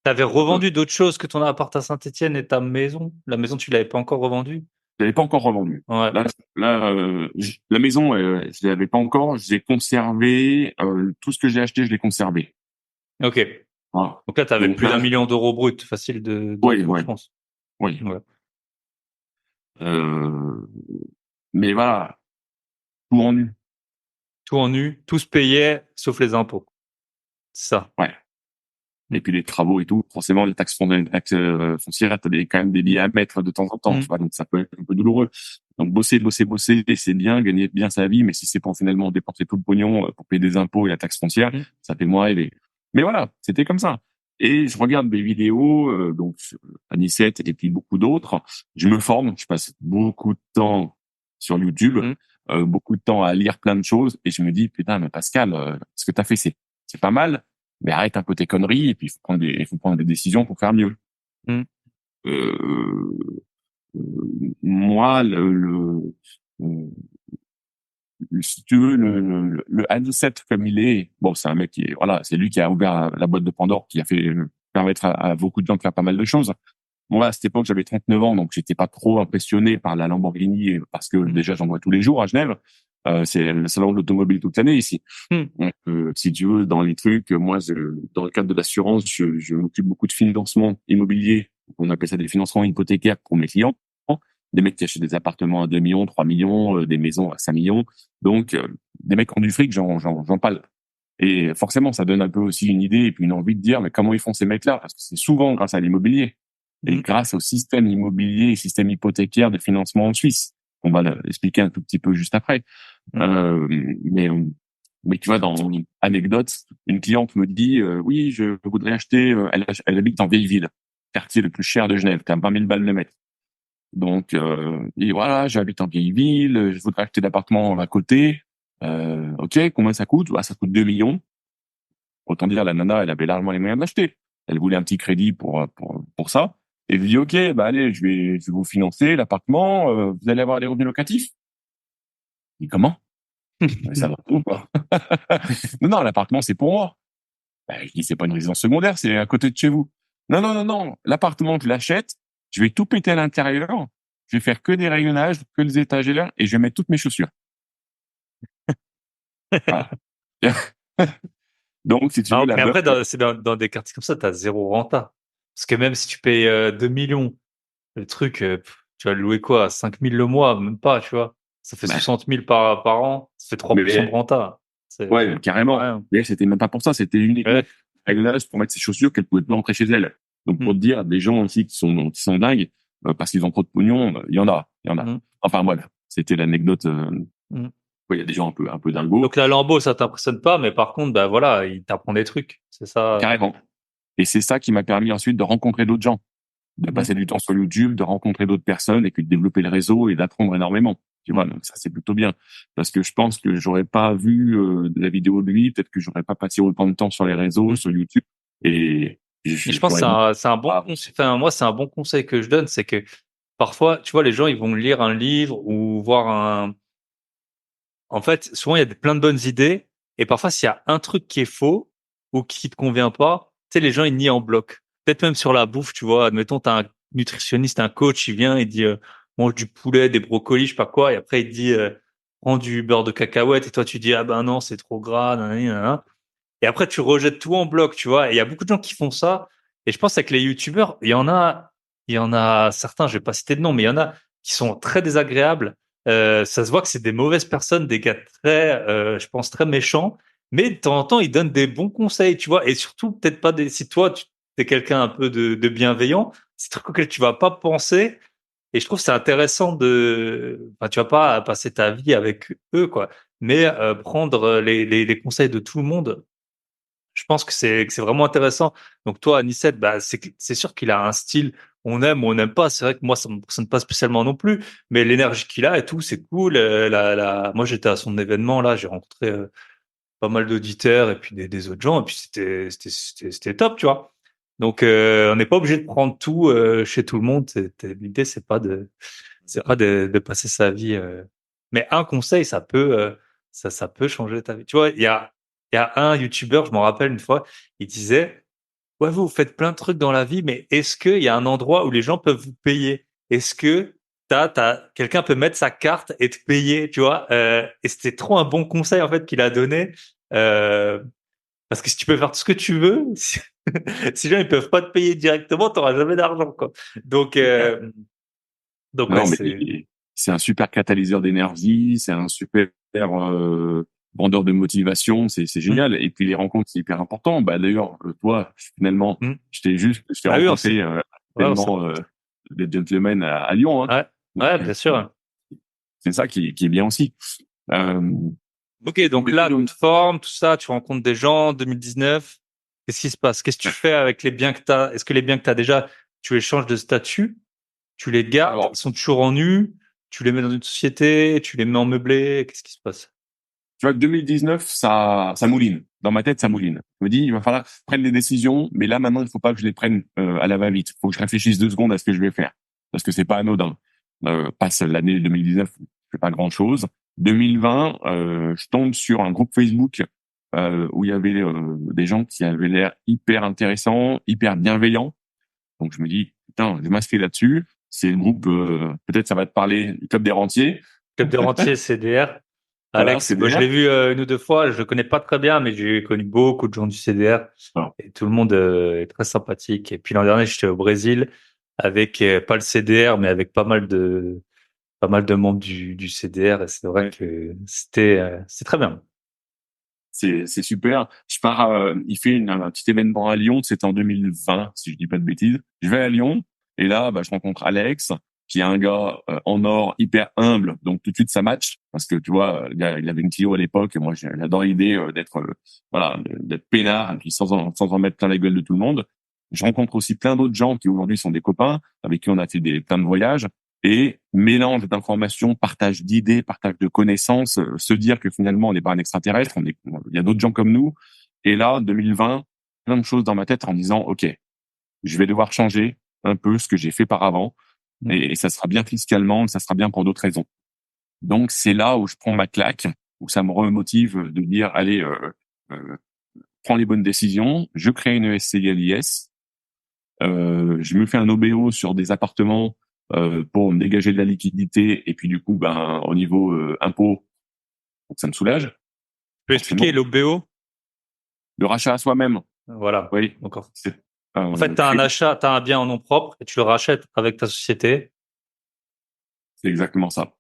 T'avais euh, revendu d'autres choses que ton appart à Saint-Étienne et ta maison? La maison, tu l'avais pas encore revendue? je l'avais pas encore revendu. Ouais. La maison, je l'avais pas encore. J'ai conservé tout ce que j'ai acheté, je l'ai conservé. Ok. Voilà. Donc là, tu avais Donc plus d'un là, million d'euros brut, facile oui, d'encours, oui, je pense. oui. Ouais. Euh, mais voilà, tout en nu. Tout en nu, tout se payait, sauf les impôts. C'est ça. Ouais. Mm. Et puis les travaux et tout, forcément, les taxes foncières, t'as quand même des billets à mettre de temps en temps, tu Mm. vois, donc ça peut être un peu douloureux. Donc bosser, c'est bien, gagner bien sa vie, mais si c'est pour finalement dépenser tout le pognon pour payer des impôts et la taxe foncière, Mm. ça fait moins rêver. Mais voilà, c'était comme ça. Et je regarde des vidéos, donc Anicette et puis beaucoup d'autres. Je me forme, je passe beaucoup de temps sur YouTube, Mm. beaucoup de temps à lire plein de choses, et je me dis, putain, mais Pascal, ce que t'as fait, c'est pas mal, mais arrête un peu tes conneries, et puis il faut prendre des décisions pour faire mieux. Mm. Euh, moi, si tu veux, le Anicet comme il est, bon, c'est un mec qui est, voilà, c'est lui qui a ouvert la boîte de Pandore, qui a fait permettre à beaucoup de gens de faire pas mal de choses. Moi, à cette époque, j'avais 39 ans, donc j'étais pas trop impressionné par la Lamborghini, parce que Mm. déjà, j'en vois tous les jours à Genève. C'est le salon de l'automobile toute l'année ici. Mm. Donc, si tu veux, dans les trucs, moi, dans le cadre de l'assurance, je m'occupe beaucoup de financement immobilier. On appelle ça des financements hypothécaires pour mes clients. Des mecs qui achètent des appartements à 2 millions, 3 millions, des maisons à 5 millions. Donc, des mecs qui ont du fric, j'en parle. Et forcément, ça donne un peu aussi une idée et puis une envie de dire, mais comment ils font ces mecs-là? Parce que c'est souvent grâce à l'immobilier et Mm. grâce au système immobilier et système hypothécaire de financement en Suisse. On va l'expliquer un tout petit peu juste après. Mm. Euh, mais, mais tu vois, dans une anecdote, une cliente me dit, oui, je voudrais acheter, elle habite en Vieilleville, quartier le plus cher de Genève, t'as 20 000 balles le mètre. Donc, et voilà, j'habite en Vieilleville, je voudrais acheter l'appartement à côté. Ok, combien ça coûte? Bah, ça coûte 2 millions. Autant dire, la nana, elle avait largement les moyens d'acheter. Elle voulait un petit crédit pour ça. Et je lui dis, OK, bah allez, je vais vous financer l'appartement, vous allez avoir des revenus locatifs. Il dit, comment? Mais ça va ou pas? Non, non, l'appartement, c'est pour moi. Ben, je dis, c'est pas une résidence secondaire, c'est à côté de chez vous. Non, non, non, non, l'appartement, je l'achète, je vais tout péter à l'intérieur, je vais faire que des rayonnages, que des étagères, et je vais mettre toutes mes chaussures. Voilà. Donc, si tu veux, Alors, la mais meuf, après, c'est dans des quartiers comme ça, t'as zéro renta. Parce que même si tu payes 2 millions, le truc, tu vas le louer quoi? 5 000 le mois, même pas, tu vois. Ça fait bah, 60 000 par an, ça fait 3% de mais renta. C'est ouais, carrément. rien. Mais c'était même pas pour ça, c'était uniquement Ouais. réglage pour mettre ses chaussures qu'elle pouvait pas rentrer chez elle. Donc Mm. pour te dire, des gens aussi qui sont dingues parce qu'ils ont trop de pognon, il y en a, il y en a. Mm. Enfin voilà, c'était l'anecdote. Mm. Ouais, il y a des gens un peu dingos, Donc la Lambo, ça t'impressionne pas, mais par contre, bah voilà, il t'apprend des trucs. C'est ça. carrément. Et c'est ça qui m'a permis ensuite de rencontrer d'autres gens, de Mm. passer du temps sur YouTube, de rencontrer d'autres personnes et puis de développer le réseau et d'apprendre énormément. Tu vois, Mm. donc ça c'est plutôt bien parce que je pense que j'aurais pas vu de la vidéo de lui, peut-être que j'aurais pas passé autant de temps sur les réseaux, Mm. sur YouTube et Et je pense que j'aurais dit c'est un bon ah, conseil. Enfin, moi, c'est un bon conseil que je donne, c'est que parfois, tu vois, les gens, ils vont lire un livre ou voir un. En fait, souvent, il y a plein de bonnes idées, et parfois, s'il y a un truc qui est faux ou qui te convient pas, tu sais, les gens, ils nient en bloc. Peut-être même sur la bouffe, tu vois. Admettons, t'as un nutritionniste, un coach, il vient, il dit, mange du poulet, des brocolis, je sais pas quoi, et après, il te dit, prends du beurre de cacahuète, et toi, tu dis, ah ben non, c'est trop gras, nanani, nanana. Et après, tu rejettes tout en bloc, tu vois. Et il y a beaucoup de gens qui font ça. Et je pense avec les youtubeurs, il y en a certains, je vais pas citer de nom, mais il y en a qui sont très désagréables. Ça se voit que c'est des mauvaises personnes, des gars très, je pense, très méchants. Mais de temps en temps, ils donnent des bons conseils, tu vois. Et surtout, peut-être pas des, si toi, tu es quelqu'un un peu de bienveillant, c'est trucs auxquels tu vas pas penser. Et je trouve que c'est intéressant enfin, tu vas pas passer ta vie avec eux, quoi. Mais prendre les conseils de tout le monde, je pense que c'est vraiment intéressant. Donc toi, Anicet, bah c'est sûr qu'il a un style, on aime ou on n'aime pas. C'est vrai que moi, ça me passionne pas spécialement non plus, mais l'énergie qu'il a et tout, c'est cool. Moi, j'étais à son événement là, j'ai rencontré pas mal d'auditeurs et puis des autres gens, et puis c'était top, tu vois. Donc on n'est pas obligé de prendre tout chez tout le monde. L'idée, c'est pas de passer sa vie. Mais un conseil, ça peut changer ta vie. Tu vois, il y a un YouTuber, je m'en rappelle une fois, il disait, ouais, vous faites plein de trucs dans la vie, mais est-ce qu'il y a un endroit où les gens peuvent vous payer? Est-ce que quelqu'un peut mettre sa carte et te payer, tu vois? Et c'était trop un bon conseil, en fait, qu'il a donné. Euh, Parce que si tu peux faire tout ce que tu veux, si les gens ils peuvent pas te payer directement, t'auras jamais d'argent, quoi. Donc, c'est clair. ouais, Non, mais c'est. c'est un super catalyseur d'énergie, c'est un super vendeur de motivation, c'est Mm, génial. Et puis les rencontres, c'est hyper important. Bah d'ailleurs, toi, finalement, mm. je t'ai Ah oui, rencontré ouais, tellement des gentlemen à Lyon, hein. ouais, Donc, ouais, bien sûr. c'est ça qui est bien aussi. Euh, Ok, donc mais là, tu te formes, tout ça, tu rencontres des gens, 2019. Qu'est-ce qui se passe? Qu'est-ce que tu fais avec les biens que tu as? Est-ce que les biens que tu as déjà, tu les changes de statut? Tu les gardes? alors, Ils sont toujours en nu? Tu les mets dans une société, tu les mets en meublé, qu'est-ce qui se passe? Tu vois, 2019, ça mouline. Dans ma tête, ça Mmh. mouline. Je me dis, il va falloir prendre des décisions, mais là, maintenant, il faut pas que je les prenne à la va-vite. Il faut que je réfléchisse 2 secondes à ce que je vais faire. Parce que c'est pas anodin. Passe l'année 2019, je fais pas grand-chose. 2020, je tombe sur un groupe Facebook où il y avait des gens qui avaient l'air hyper intéressants, hyper bienveillants. Donc, je me dis, putain, je vais m'inscrire là-dessus. C'est le groupe, peut-être ça va te parler, du Club des Rentiers. Club des rentiers, CDR. Voilà, Alex, c'est moi je DR. l'ai vu une ou deux fois, je le connais pas très bien, mais j'ai connu beaucoup de gens du CDR Alors, et tout le monde est très sympathique. Et puis l'an dernier, j'étais au Brésil avec pas le CDR, mais avec pas mal de membres du CDR et c'est vrai ouais. que c'est très bien. C'est super. Je pars, il fait un petit événement à Lyon, c'était en 2020, si je dis pas de bêtises. Je vais à Lyon et là, bah, je rencontre Alex, qui est un gars en or hyper humble, donc tout de suite ça match parce que tu vois, le gars, il avait une Clio à l'époque et moi j'adore l'idée d'être voilà, d'être peinard et puis sans en mettre plein la gueule de tout le monde. Je rencontre aussi plein d'autres gens qui aujourd'hui sont des copains avec qui on a fait plein de voyages et mélange d'informations, partage d'idées, partage de connaissances, se dire que finalement on n'est pas un extraterrestre, il y a d'autres gens comme nous. Et là, 2020, plein de choses dans ma tête en disant, OK, je vais devoir changer un peu ce que j'ai fait par avant Mm. et ça sera bien fiscalement, ça sera bien pour d'autres raisons. Donc c'est là où je prends ma claque, où ça me remotive de dire, allez, euh, prends les bonnes décisions, je crée une SCI à l'IS, je me fais un OBO sur des appartements pour me dégager de la liquidité et puis du coup, ben au niveau impôt, ça me soulage Tu peux expliquer forcément. l'OBO? Le rachat à soi-même, Voilà. oui, Donc, c'est en fait, tu as un créer, achat, tu as un bien en nom propre et tu le rachètes avec ta société. c'est exactement ça.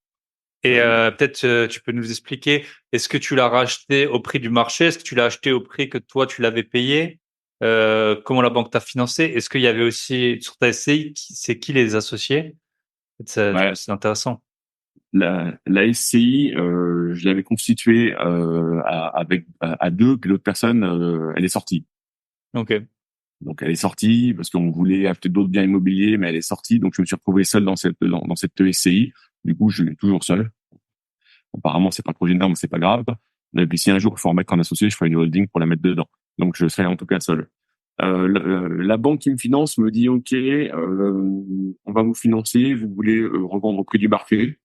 Et Euh, peut-être tu peux nous expliquer, est-ce que tu l'as racheté au prix du marché? Est-ce que tu l'as acheté au prix que toi tu l'avais payé? Comment la banque t'a financé? Est-ce qu'il y avait aussi sur ta SCI, c'est qui les associés? ouais, C'est intéressant. la SCI, je l'avais constituée à deux, puis l'autre personne, elle est sortie. Ok. Donc elle est sortie parce qu'on voulait acheter d'autres biens immobiliers, mais elle est sortie. Donc je me suis retrouvé seul dans cette SCI. Du coup, je suis toujours seul. Apparemment, c'est pas le projet de norme, c'est pas grave. Et puis si un jour il faut en mettre un associé, je ferai une holding pour la mettre dedans. Donc je serai en tout cas seul. La banque qui me finance me dit OK, on va vous financer. Vous voulez revendre au prix du marché.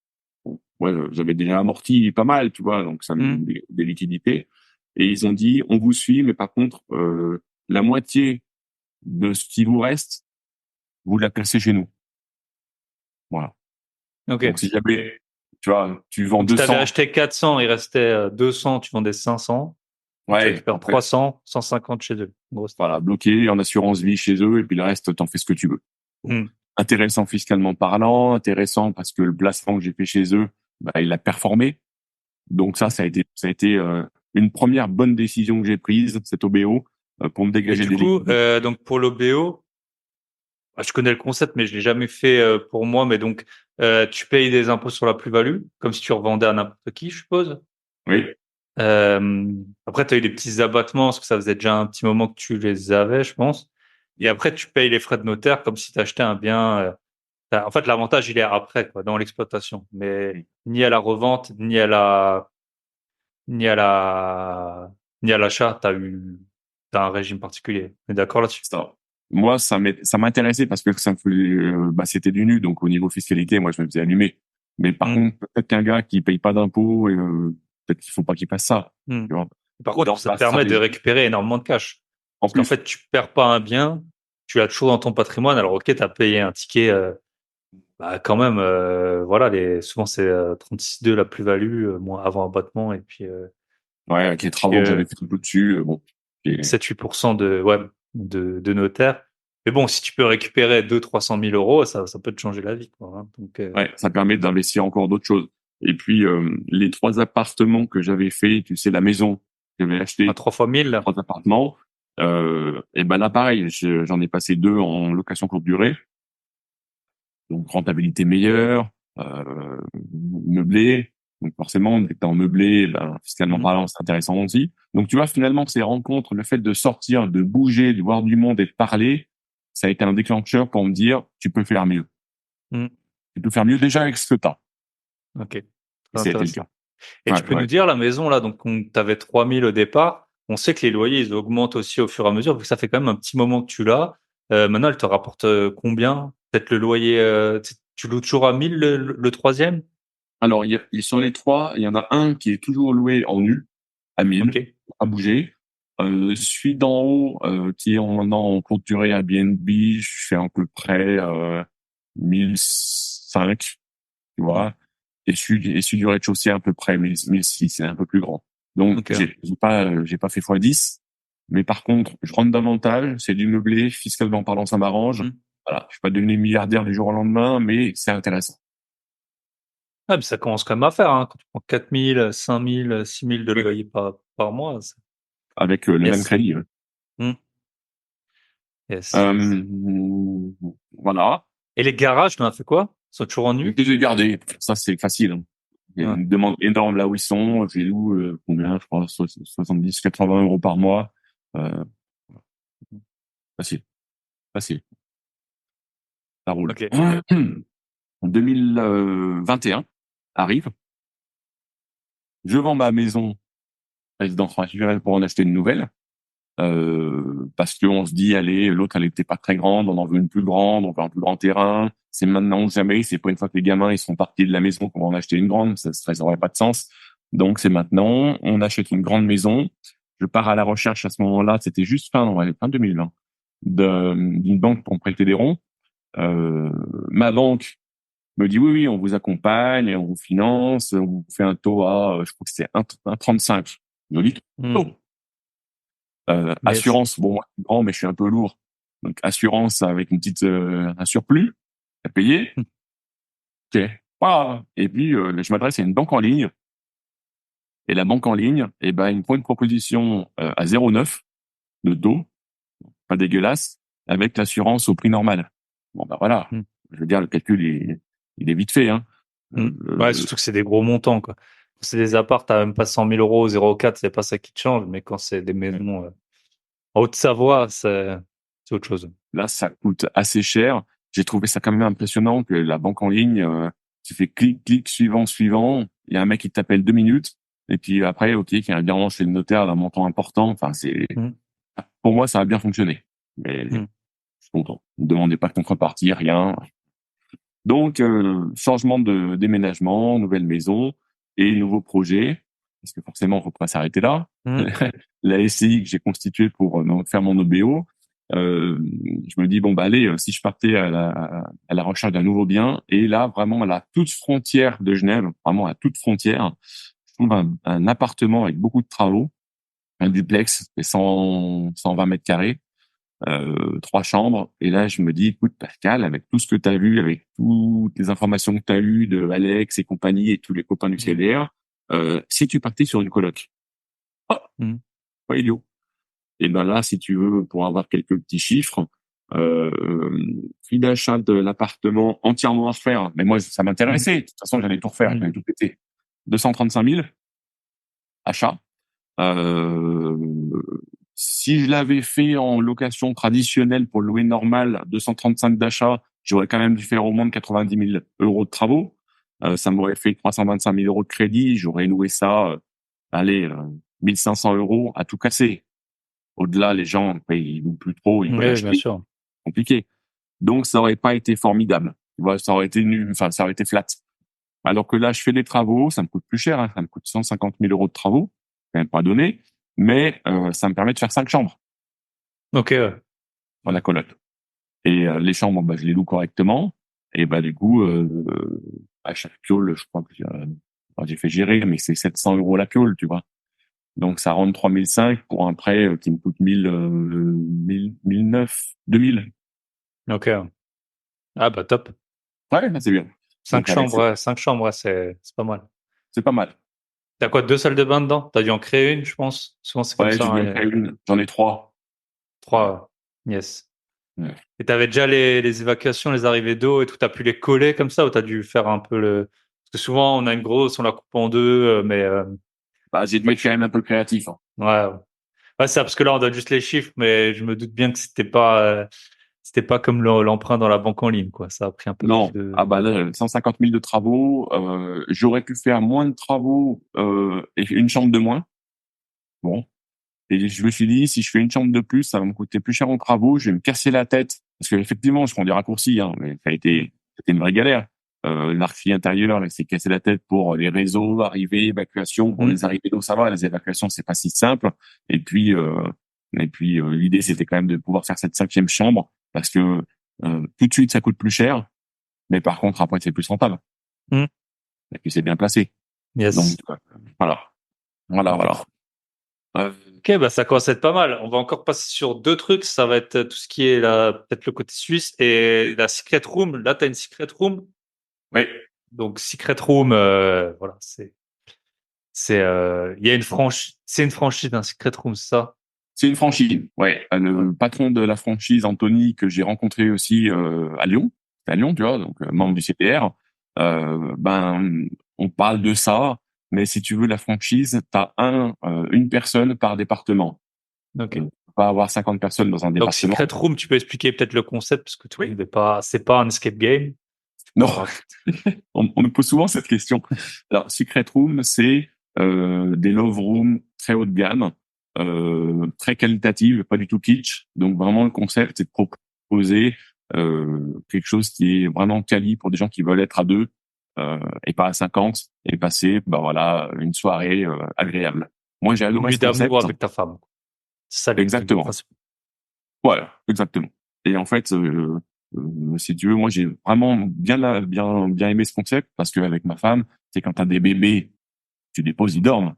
Bon, ouais, j'avais déjà amorti pas mal, tu vois, donc ça me Hmm. donne des liquidités. Et ils ont dit on vous suit, mais par contre la moitié de ce qui vous reste, vous la placez chez nous. Voilà. Donc Ok. si jamais tu vois, tu vends Donc si tu avais 200, acheté 400, il restait 200, tu vendais 500. Donc tu ouais, récupères après 300, 150 chez eux. En gros, voilà, bloqué en assurance vie chez eux, et puis le reste, t'en fais ce que tu veux. Bon. hmm. Intéressant fiscalement parlant, intéressant parce que le placement que j'ai fait chez eux, bah, il a performé. Donc ça a été une première bonne décision que j'ai prise, cet OBO, pour me Et dégager du des coup, liquidités. donc pour l'OBO, bah, je connais le concept, mais je l'ai jamais fait pour moi. Mais donc, tu payes des impôts sur la plus-value, comme si tu revendais à n'importe qui, je suppose. Oui, Après, tu as eu des petits abattements, parce que ça faisait déjà un petit moment que tu les avais, je pense. Et après, tu payes les frais de notaire comme si tu achetais un bien. En fait, l'avantage, il est après, quoi, dans l'exploitation. Mais ni à la revente, ni à la, ni à l'achat, t'as un régime particulier. On est d'accord là-dessus? ça. Moi, ça m'intéressait parce que ça me faisait, bah, c'était du nu, donc au niveau fiscalité, moi, je me faisais allumer. Mais par Hmm, contre, peut-être qu'un gars qui paye pas d'impôts, peut-être qu'il faut pas qu'il fasse ça. hmm. Tu vois. Par contre, Dans ça te ma permet de stratégie. récupérer énormément de cash. En Parce qu'en plus, fait, tu perds pas un bien, tu l'as toujours dans ton patrimoine. Alors, ok, tu as payé un ticket, bah, quand même, voilà, souvent c'est 36,2 la plus-value, moins avant abattement, et puis, ouais, avec les puis travaux que j'avais fait tout dessus, bon. 7-8% ouais, de notaire. Mais bon, si tu peux récupérer 200 000 à 300 000 euros, ça peut te changer la vie, quoi, hein. Donc, Ouais, ça permet d'investir encore d'autres choses. Et puis, les 3 appartements que j'avais fait, tu sais, la maison que j'avais à acheté, 3 fois 1000. 3 appartements, et ben là, pareil, j'en ai passé 2 en location courte durée, donc rentabilité meilleure, meublé. Donc forcément, dès que t'es en meublé, ben, fiscalement Mhm. parlant, c'est intéressant aussi. Donc tu vois, finalement, ces rencontres, le fait de sortir, de bouger, de voir du monde et de parler, ça a été un déclencheur pour me dire, tu peux faire mieux. Mhm. Tu peux faire mieux déjà avec ce que t'as. Ok, Et très ça a été le intéressant. cas. Et Ouais, tu peux ouais. nous dire, la maison, là, donc, tu avais 3000 au départ. On sait que les loyers, ils augmentent aussi au fur et à mesure, vu que ça fait quand même un petit moment que tu l'as. Maintenant, elle te rapporte combien? Peut-être le loyer, tu loues toujours à 1000 le troisième? Alors, sur les trois, il y en a un qui est toujours loué en nu, à 1000, Ok. à bouger. Celui d'en haut, qui est maintenant en courte durée à BNB, je fais à peu près 1005, tu Mm. vois. Et celui du rez-de-chaussée à peu près 1006, c'est un peu plus grand. Donc, Ok. j'ai pas fait x10. Mais par contre, je rentre davantage, c'est du meublé, fiscalement parlant, ça m'arrange. Mm. Voilà, je suis pas devenu milliardaire du jour au lendemain, mais c'est intéressant. Ah, mais ça commence quand même à faire, hein. Quand tu prends 4000, 5000, 6000 de Oui. loyer par mois. Avec le même Yes. crédit. Mm. Yes. Euh, voilà. Et les garages, t'en as fait quoi? Ils sont toujours en Je nu? les ai gardés. Ça, c'est facile, hein. Il y a Ouais. une demande énorme là où ils sont. Je les loue, combien? Je crois, 70, 80 euros par mois. Euh, facile. Facile. Ça roule. Ok. En 2021 arrive. Je vends ma maison résidence naturelle pour en acheter une nouvelle. Parce qu'on se dit, allez, l'autre, elle était pas très grande, on en veut une plus grande, on veut un plus grand terrain. C'est maintenant ou jamais, c'est pas une fois que les gamins, ils sont partis de la maison qu'on va en acheter une grande, ça aurait pas de sens. Donc, c'est maintenant, on achète une grande maison. Je pars à la recherche à ce moment-là, c'était juste fin 2020, d'une banque pour me prêter des ronds. Euh, Ma banque me dit, oui, oui, on vous accompagne, on vous finance, on vous fait un taux à, je crois que c'était 1,35. Joli Mm. taux. Yes. Assurance, bon, moi, je suis grand, mais je suis un peu lourd. Donc, assurance avec un surplus à payer. Mm. Ok. Voilà. Et puis, je m'adresse à une banque en ligne. Et la banque en ligne, eh ben, il me prend une proposition à 0,9 de taux, pas dégueulasse, avec l'assurance au prix normal. Bon, ben voilà. Mm. Je veux dire, le calcul, il est vite fait, hein. Mm. Ouais, surtout que c'est des gros montants, quoi. Quand c'est des apparts, t'as même pas 100 000 euros, 0,4, c'est pas ça qui te change, mais quand c'est des maisons en Haute-Savoie, c'est autre chose. Là, ça coûte assez cher. J'ai trouvé ça quand même impressionnant que la banque en ligne, tu fais clic, clic, suivant, suivant. Il y a un mec qui t'appelle 2 minutes. Et puis après, OK, qu'il y a un virement chez le notaire d'un montant important. Enfin, Mm. pour moi, ça a bien fonctionné. Mais je Mm. suis content. Ne demandez pas de contrepartie, rien. Donc, changement de déménagement, nouvelle maison et nouveau projet. Parce que forcément, on ne peut pas s'arrêter là. Mm. La SCI que j'ai constituée pour faire mon OBO, je me dis, bon, bah allez, si je partais à la recherche d'un nouveau bien, et là, vraiment, à la toute frontière de Genève, vraiment à toute frontière, je trouve un appartement avec beaucoup de travaux, un duplex de 120 mètres carrés, 3 chambres. Et là, je me dis, écoute, Pascal, avec tout ce que tu as vu, avec toutes les informations que tu as eues de Alex et compagnie et tous les copains du Mm. CDR, si tu partais sur une coloc, oh, Mm. pas idiot. Et ben là, si tu veux, pour avoir quelques petits chiffres, euh, prix d'achat de l'appartement entièrement à refaire, mais moi, ça Mm. m'intéressait. De toute façon, j'allais tout refaire, Mm. j'allais tout péter. 235 000 achats. Euh, Si je l'avais fait en location traditionnelle pour louer normal, 235 d'achat, j'aurais quand même dû faire au moins 90 000 euros de travaux. Ça m'aurait fait 325 000 euros de crédit. J'aurais loué ça, allez, 1500 euros à tout casser. Au-delà, les gens, après, ils louent plus trop, ils veulent Oui, bien acheter. sûr. Compliqué. Donc, ça aurait pas été formidable. Tu vois, ça aurait été nul, enfin, ça aurait été flat. Alors que là, je fais des travaux, ça me coûte plus cher, hein, ça me coûte 150 000 euros de travaux, quand même pas donné, mais ça me permet de faire 5 chambres Ok, ouais. dans la coloc. Et les chambres, bah, je les loue correctement. Et bah du coup, à chaque piole, je crois que j'ai fait gérer, mais c'est 700 euros la piole, tu vois. Donc ça rentre 3005 pour un prêt qui me coûte 1009, 2000. Ok, ouais. Ah, bah, top. Ouais, là, c'est bien. Cinq Donc avec chambres, ouais, 5 chambres, ouais, c'est pas mal. c'est pas mal. T'as quoi, 2 salles de bain dedans? T'as dû en créer une, je pense. Souvent, c'est comme Ouais, ça, j'ai dû en hein. créer une. J'en ai 3. Ouais. 3, yes. Ouais. Et t'avais déjà les évacuations, les arrivées d'eau et tout, t'as pu les coller comme ça ou t'as dû faire un peu le... Parce que souvent, on a une grosse, on la coupe en deux, mais Bah, j'ai dû être quand même un peu créatif, hein. ouais. Ouais, c'est ça, parce que là, on donne juste les chiffres, mais je me doute bien que c'était pas, C'était pas comme l'emprunt dans la banque en ligne, quoi. Ça a pris un peu plus Non, de. ah bah là, 150 000 de travaux, j'aurais pu faire moins de travaux et une chambre de moins. Bon, et je me suis dit, si je fais une chambre de plus, ça va me coûter plus cher en travaux, je vais me casser la tête. Parce que effectivement, je prends des raccourcis, hein, mais c'était une vraie galère. L'archi intérieur, là, s'est cassé la tête pour les réseaux, arrivées, évacuations. Bon, Mm. les arrivées d'eau, ça va, les évacuations, c'est pas si simple. Et puis, l'idée, c'était quand même de pouvoir faire cette cinquième chambre, parce que tout de suite, ça coûte plus cher, mais par contre, après, c'est plus rentable. Mm. Et puis, c'est bien placé. Donc, Yes. voilà, voilà. Euh, Ok, bah ça commence à être pas mal. On va encore passer sur deux trucs. Ça va être tout ce qui est peut-être le côté suisse et la secret room. Là, tu as une secret room. ouais. Donc secret room, voilà, il y a c'est une franchise d'un secret room, c'est ça. C'est une franchise, ouais. Ouais. Le patron de la franchise, Anthony, que j'ai rencontré aussi à Lyon, tu vois, donc membre du CPR. Ben, on parle de ça, mais si tu veux la franchise, t'as une personne par département. Ok. On peut pas avoir 50 personnes dans un Donc département. secret room, tu peux expliquer peut-être le concept parce que tout le Oui. monde n'est pas, c'est pas un escape game. Non, On raconte. on me pose souvent cette question. Alors, Secret Room, c'est des love rooms très haut de gamme, très qualitatives, pas du tout kitsch. Donc vraiment, le concept, c'est de proposer quelque chose qui est vraiment quali pour des gens qui veulent être à deux et pas à 50 et passer, bah voilà, une soirée agréable. Moi, j'ai Une adoré nuit ce d'amour concept. avec ta femme. C'est ça le Exactement. principe. Voilà, exactement. Et en fait, si tu veux, moi j'ai vraiment bien aimé ce concept parce qu'avec ma femme, c'est quand t'as des bébés, tu déposes, ils dorment.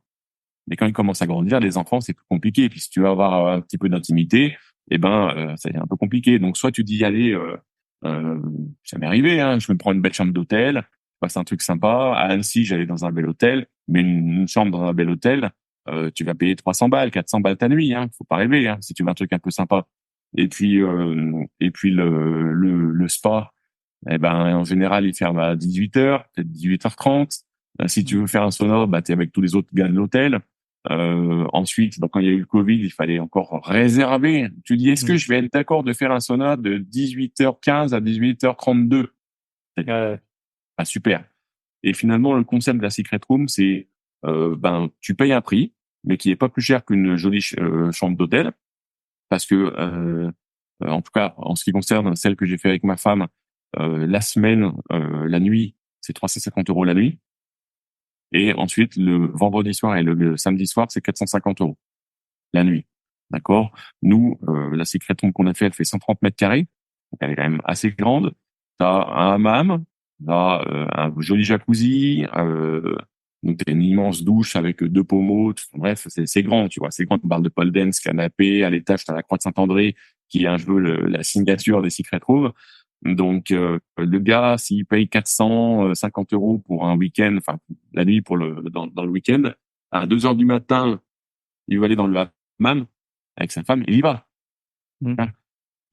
Mais quand ils commencent à grandir, les enfants, c'est plus compliqué. Et puis si tu veux avoir un petit peu d'intimité, eh ben, ça devient un peu compliqué. Donc soit tu dis, allez, euh, ça m'est arrivé, hein, je me prends une belle chambre d'hôtel, je passe un truc sympa. À Annecy, j'allais dans un bel hôtel, mais une chambre dans un bel hôtel, tu vas payer 300 balles, 400 balles ta nuit. Faut pas rêver, si tu veux un truc un peu sympa. Et puis le spa, eh ben en général il ferme à 18h, peut-être 18h30. Si tu Mm. veux faire un sauna, bah t'es avec tous les autres gars de l'hôtel. Ensuite, donc quand il y a eu le Covid, il fallait encore réserver. Tu dis, est-ce que Mm. je vais être d'accord de faire un sauna de 18h15 à 18h32? C'est Ouais. pas super. Et finalement, le concept de la Secret Room, c'est ben tu payes un prix, mais qui est pas plus cher qu'une jolie chambre d'hôtel, parce que en tout cas, en ce qui concerne celle que j'ai fait avec ma femme, la semaine, la nuit, c'est 350 € la nuit. Et ensuite, le vendredi soir et le samedi soir, c'est 450 € la nuit. D'accord? Nous, la Secret Room qu'on a fait, elle fait 130 mètres carrés. Donc, elle est quand même assez grande. T'as un hammam, t'as un joli jacuzzi, donc t'as une immense douche avec deux pommeaux. Bref, c'est grand, tu vois. C'est grand. On parle de pole dance, canapé. À l'étage, t'as la Croix de Saint-André, qui est un peu la signature des Secret Rooms. Donc, le gars, s'il paye 450 € pour un week-end, enfin, la nuit dans le week-end, à 2 heures du matin, il va aller dans le hammam avec sa femme, il y va. Mm. Hein.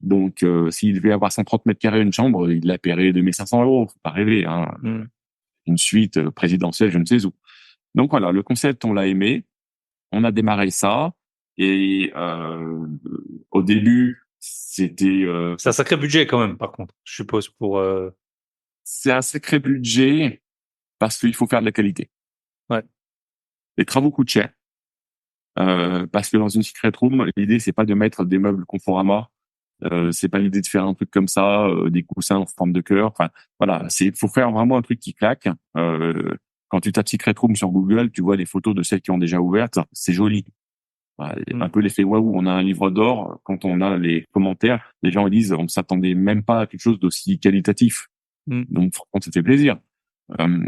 Donc, s'il devait avoir 130 mètres carrés une chambre, il l'a payé 2 500 €. Faut pas rêver, hein. Mm. Une suite présidentielle, je ne sais où. Donc voilà, le concept, on l'a aimé. On a démarré ça. Et au début, C'est un sacré budget quand même, par contre, je suppose pour. c'est un sacré budget parce qu'il faut faire de la qualité. Ouais. Les travaux coûtent cher. Parce que dans une secret room, l'idée c'est pas de mettre des meubles Conforama, c'est pas l'idée de faire un truc comme ça, des coussins en forme de cœur. Enfin, voilà, faut faire vraiment un truc qui claque. Quand tu tapes secret room sur Google, tu vois les photos de celles qui ont déjà ouvertes, c'est joli. Voilà, Mm. un peu l'effet waouh, on a un livre d'or. Quand on a les commentaires, les gens ils disent on s'attendait même pas à quelque chose d'aussi qualitatif. Mm. Donc franchement, ça fait plaisir. Euh,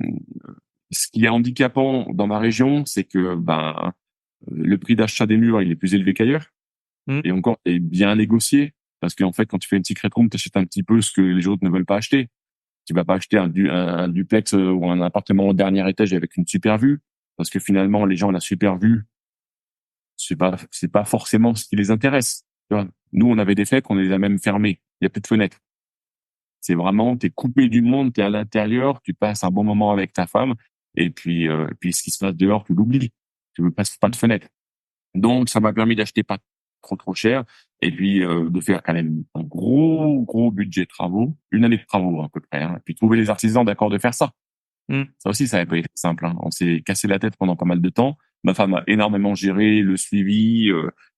Ce qui est handicapant dans ma région, c'est que ben le prix d'achat des murs, il est plus élevé qu'ailleurs. Mm. Et encore, c'est bien négocié. Parce qu'en fait, quand tu fais une secret room, tu achètes un petit peu ce que les autres ne veulent pas acheter. Tu vas pas acheter un duplex ou un appartement au dernier étage avec une super vue. Parce que finalement, les gens, la super vue, c'est pas forcément ce qui les intéresse. Tu vois. Nous, on avait des faits qu'on les a même fermés. Il y a plus de fenêtres. C'est vraiment, t'es coupé du monde, t'es à l'intérieur, tu passes un bon moment avec ta femme. Et puis ce qui se passe dehors, tu l'oublies. Tu veux pas de fenêtre. Donc, ça m'a permis d'acheter pas trop cher et puis de faire quand même un gros budget de travaux, une année de travaux à peu près, hein. Puis trouver les artisans d'accord de faire ça. Hmm. Ça aussi, ça n'a pas été simple, hein. On s'est cassé la tête pendant pas mal de temps. Ma femme a énormément géré le suivi.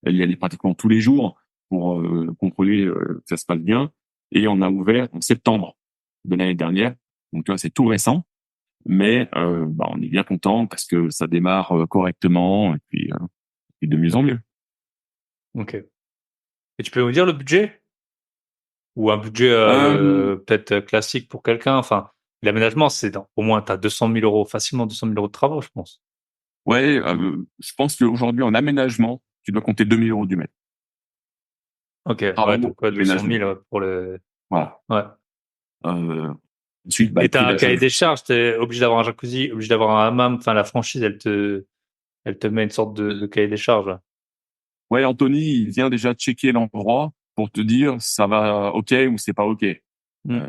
Elle y allait pratiquement tous les jours pour contrôler que ça se passe bien. Et on a ouvert en septembre de l'année dernière. Donc, tu vois, c'est tout récent. Mais on est bien content parce que ça démarre correctement et de mieux en mieux. Ok. Et tu peux nous dire le budget? Ou un budget peut-être classique pour quelqu'un. Enfin, l'aménagement, au moins, tu as 200 000 euros, facilement 200 000 euros de travaux, je pense. Ouais, je pense qu'aujourd'hui, en aménagement, tu dois compter 2 000 euros du mètre. Ok, ouais, Travaux, donc ouais, 200 aménagement. 000 pour le. Voilà. Ouais. Euh, Ensuite, le Et prix t'as un cahier d'achat. des charges, t'es obligé d'avoir un jacuzzi, obligé d'avoir un hammam. Enfin, la franchise, elle te met une sorte de cahier des charges. Ouais, Anthony, il vient déjà checker l'endroit pour te dire ça va OK ou c'est pas OK. Hmm.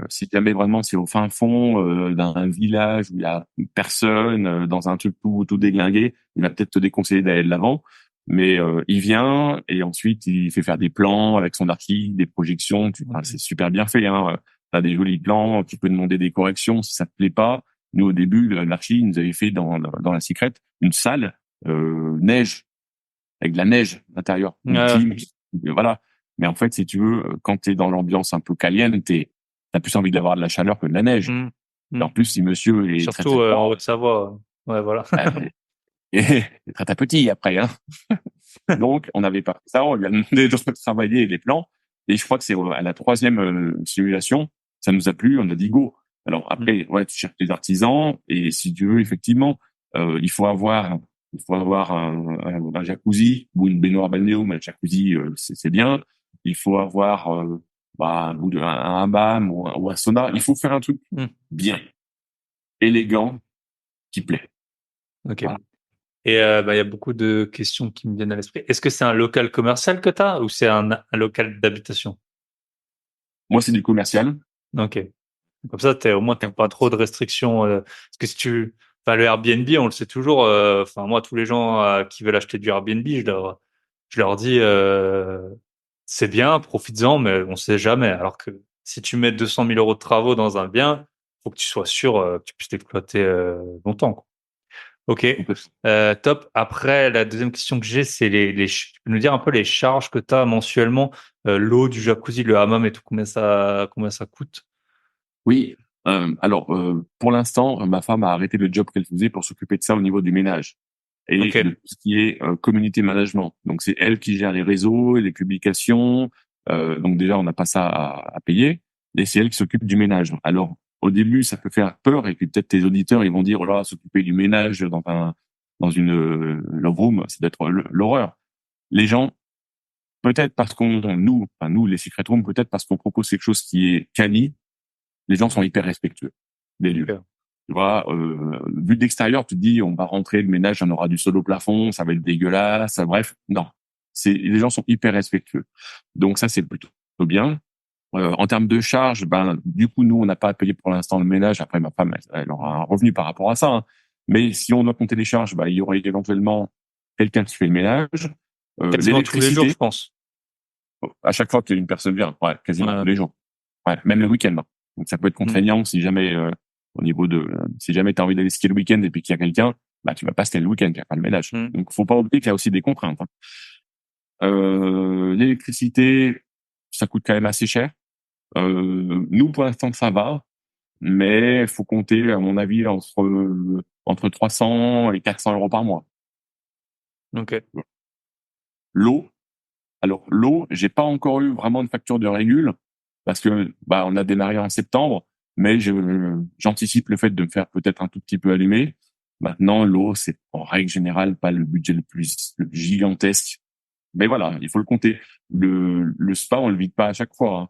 Si jamais vraiment c'est au fin fond d'un village où il y a personne, dans un truc tout déglingué, il va peut-être te déconseiller d'aller de l'avant. Mais il vient et ensuite il fait faire des plans avec son archi, des projections. Enfin, Ok. c'est super bien fait, hein. T'as des jolis plans. Tu peux demander des corrections si ça te plaît pas. Nous au début, l'archi il nous avait fait dans la secrète une salle neige avec de la neige à l'intérieur, une Ouais. clim, voilà. Mais en fait, si tu veux, quand tu es dans l'ambiance un peu caliente, t'as plus envie d'avoir de la chaleur que de la neige. Hmm. Et Hmm. en plus, si monsieur est très Surtout très en froid, Haute-Savoie. Ouais, voilà. et il est très très petit après, hein. Donc, on n'avait pas fait ça, on lui a demandé de retravailler les plans. Et je crois que c'est à la troisième simulation, ça nous a plu, on a dit go. Alors Hmm. après, ouais, tu cherches des artisans, et si tu veux, effectivement, il faut avoir un jacuzzi ou une baignoire balnéo, mais le jacuzzi, c'est bien. Il faut avoir un hammam ou un sauna. Il faut faire un truc Hmm. bien, élégant, qui plaît. Ok. Voilà. Et il y a beaucoup de questions qui me viennent à l'esprit. Est-ce que c'est un local commercial que tu as ou c'est un local d'habitation? Moi, c'est du commercial. Ok. Comme ça, au moins, t'as pas trop de restrictions. Parce que si enfin, le Airbnb, on le sait toujours. Enfin, moi, tous les gens qui veulent acheter du Airbnb, je leur dis, c'est bien, profites-en, mais on sait jamais. Alors que si tu mets 200 000 euros de travaux dans un bien, faut que tu sois sûr que tu puisses l'exploiter longtemps, quoi. Ok, top. Après, la deuxième question que j'ai, c'est tu peux nous dire un peu les charges que tu as mensuellement, l'eau du jacuzzi, le hammam et tout, combien ça coûte? Oui. Alors, pour l'instant, ma femme a arrêté le job qu'elle faisait pour s'occuper de ça au niveau du ménage et Ok, de tout ce qui est community management. Donc, c'est elle qui gère les réseaux et les publications. Donc, déjà, on n'a pas ça à payer. Et c'est elle qui s'occupe du ménage. Alors, au début, ça peut faire peur. Et puis, peut-être tes auditeurs, ils vont dire, oh là, s'occuper du ménage dans une love room, c'est d'être l'horreur. Les gens, peut-être parce nous, les secret rooms, peut-être parce qu'on propose quelque chose qui est quali, les gens sont hyper respectueux des lieux. ok, Tu vois, vu d'extérieur, tu te dis, on va rentrer, le ménage, on aura du sol au plafond, ça va être dégueulasse. Bref, non. Les gens sont hyper respectueux. Donc ça, c'est plutôt bien. En termes de charges, du coup, nous, on n'a pas à payer pour l'instant le ménage. Après, ma femme, elle aura un revenu par rapport à ça, hein. Mais si on doit compter les charges, il y aurait éventuellement quelqu'un qui fait le ménage, quasiment tous les jours, je l'électricité. pense. À chaque fois qu'une personne vient, ouais, quasiment tous Ouais. les jours. Ouais, même le week-end, hein. Donc ça peut être Mm. contraignant si jamais au niveau de si jamais tu as envie d'aller skier le week-end et puis qu'il y a quelqu'un, tu vas pas skier le week-end, il n'y a pas le ménage. Mm. Donc faut pas oublier qu'il y a aussi des contraintes, hein. L'électricité, ça coûte quand même assez cher. Nous pour l'instant ça va, mais faut compter à mon avis entre 300 et 400 euros par mois. Ok. L'eau, alors l'eau, j'ai pas encore eu vraiment de facture de régule parce que on a démarré en septembre, mais j'anticipe le fait de me faire peut-être un tout petit peu allumer. Maintenant, l'eau, c'est en règle générale pas le plus gigantesque, mais voilà, il faut le compter. Le spa, on le vide pas à chaque fois, hein.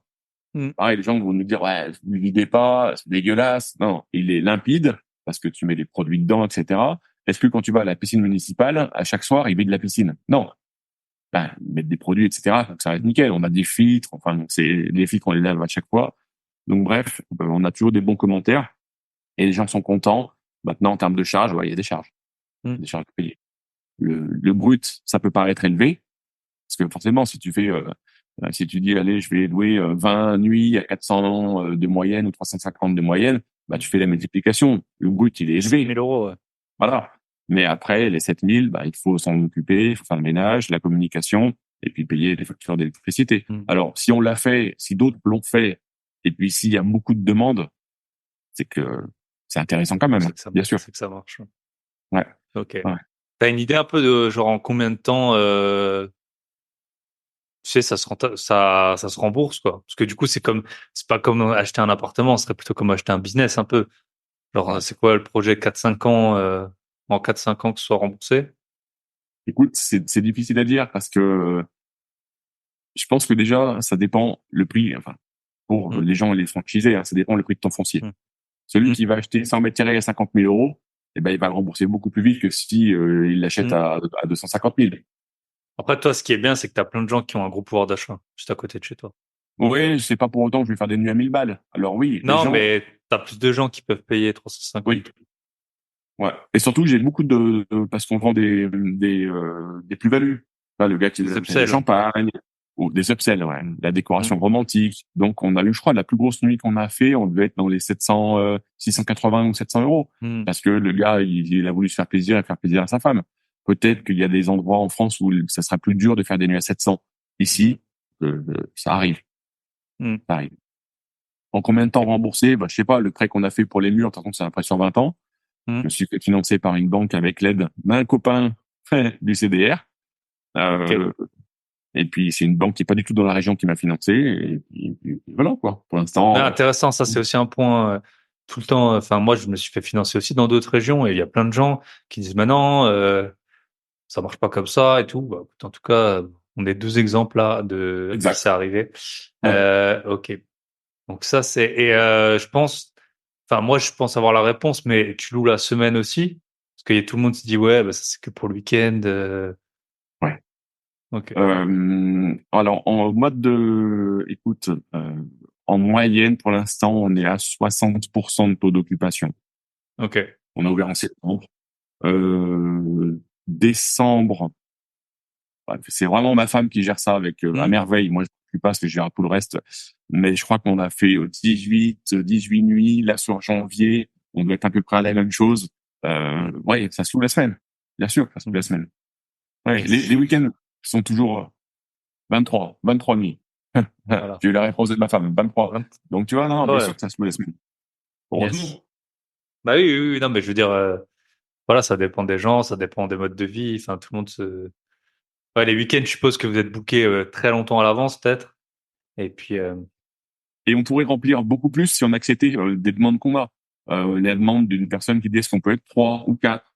Mm. Pareil, les gens vont nous dire ouais, vous le videz pas, c'est dégueulasse. Non, il est limpide parce que tu mets les produits dedans, etc. Est-ce que quand tu vas à la piscine municipale, à chaque soir, ils vident la piscine? Non, mettre des produits, etc. Donc ça va être nickel. On a des filtres, enfin, donc c'est les filtres, on les lave à chaque fois. Donc bref, on a toujours des bons commentaires et les gens sont contents. Maintenant, en termes de charges, il y a des charges, Mm. des charges à payer. Le brut, ça peut paraître élevé parce que forcément, si tu fais Si tu dis, allez, je vais louer 20 nuits à 400 de moyenne ou 350 de moyenne, bah, tu fais la multiplication. Le brut, il est C'est élevé. 1000 euros, ouais. Voilà. Mais après, les 7000, bah, il faut s'en occuper, il faut faire le ménage, la communication, et puis payer les factures d'électricité. Mm. Alors, si on l'a fait, si d'autres l'ont fait, et puis s'il y a beaucoup de demandes, c'est que c'est intéressant quand même, bien sûr. C'est que ça marche. Ouais. Ok. Ouais. T'as une idée un peu de genre en combien de temps tu sais ça se rembourse quoi? Parce que du coup c'est pas comme acheter un appartement, ce serait plutôt comme acheter un business un peu. Genre Ouais. c'est quoi le projet 4-5 ans en 4-5 ans que ce soit remboursé? Écoute, c'est difficile à dire parce que je pense que déjà, ça dépend le prix, enfin, pour Mm, les gens et les franchisés, hein, ça dépend le prix de ton foncier. mm, Celui mm. qui va acheter 100 mètres carrés à 50 000 euros, eh ben, il va le rembourser beaucoup plus vite que si il l'achète Mm. à 250 000. Après toi ce qui est bien c'est que t'as plein de gens qui ont un gros pouvoir d'achat juste à côté de chez toi. Oui, c'est pas pour autant que je vais faire des nuits à 1000 balles. Alors oui, les Non gens, mais t'as plus de gens qui peuvent payer 350. oui, ouais. Et surtout, j'ai beaucoup parce qu'on vend des plus-values. Enfin, le gars qui Des veut acheter des upsells. champagnes, ou des upsells, ouais. La Mm. décoration romantique. Donc, on a eu, je crois, la plus grosse nuit qu'on a fait, on devait être dans les 700, 680 ou 700 euros. Mm. Parce que le gars, il a voulu se faire plaisir et faire plaisir à sa femme. Peut-être qu'il y a des endroits en France où ça sera plus dur de faire des nuits à 700. Ici, ça arrive, Mm. ça arrive. En combien de temps rembourser? Bah, je sais pas, le prêt qu'on a fait pour les murs, par contre, c'est un prêt sur 20 ans. Je Mm. me suis fait financer par une banque avec l'aide d'un copain du CDR. Ok. Euh, et puis, c'est une banque qui est pas du tout dans la région qui m'a financé. Et voilà, quoi. Pour Mais l'instant, intéressant, ça c'est aussi un point tout le temps. Enfin, moi, je me suis fait financer aussi dans d'autres régions et il y a plein de gens qui disent maintenant ça marche pas comme ça et tout. Bah, écoute, en tout cas, on est deux exemples là de à qui c'est exact. arrivé. Ouais. Ok. Donc ça c'est et je pense. Enfin, moi, je pense avoir la réponse, mais tu loues la semaine aussi parce que tout le monde se dit ouais, bah, ça c'est que pour le week-end. Ouais. Ok. Alors, en mode écoute, en moyenne, pour l'instant, on est à 60% de taux d'occupation. Ok. On a ouvert en septembre. Décembre, bref, c'est vraiment ma femme qui gère ça avec à Hmm. merveille. Moi, je ne suis pas parce que je gère tout le reste. Mais je crois qu'on a fait 18 nuits. Là, sur janvier, on doit être à peu près à la même chose. Ouais, ça se loue la semaine. Bien sûr, ça se loue la semaine. Ouais, les Yes. week-ends sont toujours 23 nuits. Voilà. J'ai eu la réponse de ma femme, 23. Donc, tu vois, non, bien Ouais. sûr que ça se loue la semaine. Yes. Heureusement. Bah oui, oui, oui, non, mais je veux dire. Voilà, ça dépend des gens, ça dépend des modes de vie. Enfin, tout le monde se. Ouais, les week-ends, je suppose que vous êtes booké très longtemps à l'avance, peut-être. Et puis, Et on pourrait remplir beaucoup plus si on acceptait des demandes qu'on a. Les demandes d'une personne qui dit est-ce qu'on peut être trois ou quatre.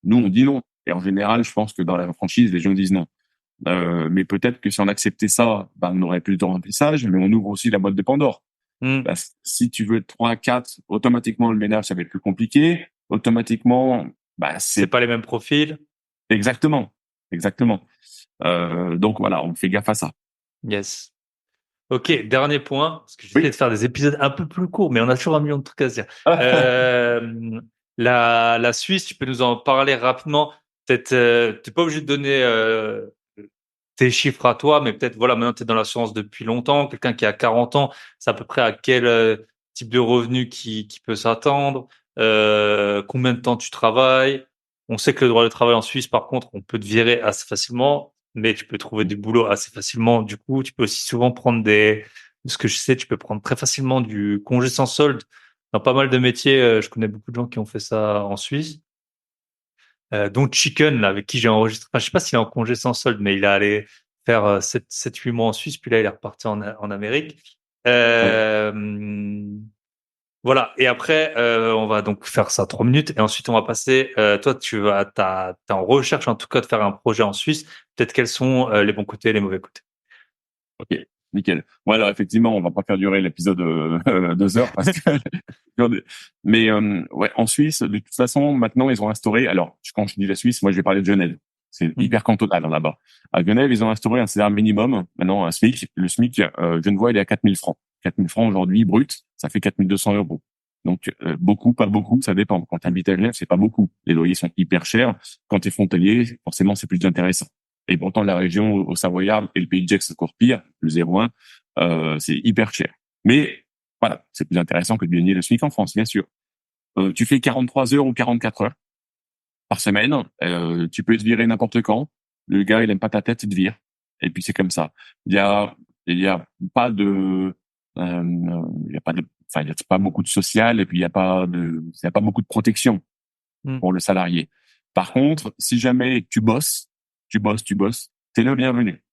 Nous, on dit non. Et en général, je pense que dans la franchise, les gens disent non. Mais peut-être que si on acceptait ça, ben, on aurait plus de remplissage, mais on ouvre aussi la boîte de Pandore. hmm, Parce que si tu veux être 3, 4, automatiquement, le ménage, ça va être plus compliqué. Automatiquement, bah, c'est c'est pas les mêmes profils. exactement, exactement. Donc voilà, on fait gaffe à ça. Yes. Ok, dernier point, parce que j'essaie Oui. de faire des épisodes un peu plus courts, mais on a toujours un million de trucs à se dire. La Suisse, tu peux nous en parler rapidement. Peut-être, t'es pas obligé de donner tes chiffres à toi, mais peut-être, voilà, maintenant tu es dans l'assurance depuis longtemps. Quelqu'un qui a 40 ans, c'est à peu près à quel type de revenu qui peut s'attendre, combien de temps tu travailles. On sait que le droit de travail en Suisse, par contre, on peut te virer assez facilement, mais tu peux trouver du boulot assez facilement. Du coup, tu peux aussi souvent prendre ce que je sais, tu peux prendre très facilement du congé sans solde. Dans pas mal de métiers, je connais beaucoup de gens qui ont fait ça en Suisse, dont Chicken, là, avec qui j'ai enregistré. Enfin, je sais pas s'il est en congé sans solde, mais il est allé faire 7-8 mois en Suisse, puis là, il est reparti en Amérique. Ouais. Euh, voilà. Et après, on va donc faire ça 3 minutes, et ensuite on va passer. Toi, t'es en recherche en tout cas de faire un projet en Suisse. Peut-être quels sont les bons côtés et les mauvais côtés. Ok, nickel. Bon alors effectivement, on va pas faire durer l'épisode 2 heures parce que mais ouais, en Suisse, de toute façon, maintenant ils ont instauré. Alors quand je dis la Suisse, moi je vais parler de Genève. C'est Hmm. hyper cantonal là-bas. À Genève, ils ont instauré un salaire minimum, maintenant un SMIC. Le SMIC, Genevois, il est à 4000 francs. 4000 francs aujourd'hui brut, ça fait 4200 euros. Donc beaucoup, pas beaucoup, ça dépend. Quand tu habites à Genève, c'est pas beaucoup. Les loyers sont hyper chers. Quand tu es frontalier, forcément, c'est plus intéressant. Et pourtant, la région au Savoyard et le Pays de Gex, c'est encore pire, le 0,1, c'est hyper cher. Mais voilà, c'est plus intéressant que de gagner le SMIC en France, bien sûr. Tu fais 43 heures ou 44 heures par semaine, tu peux te virer n'importe quand. Le gars, il aime pas ta tête, il te vire. Et puis c'est comme ça. Il y a, il y a pas de, il y a pas de, enfin, il y a pas beaucoup de social et puis il y a pas beaucoup de protection Mm. pour le salarié. Par contre, si jamais tu bosses, t'es le bienvenu.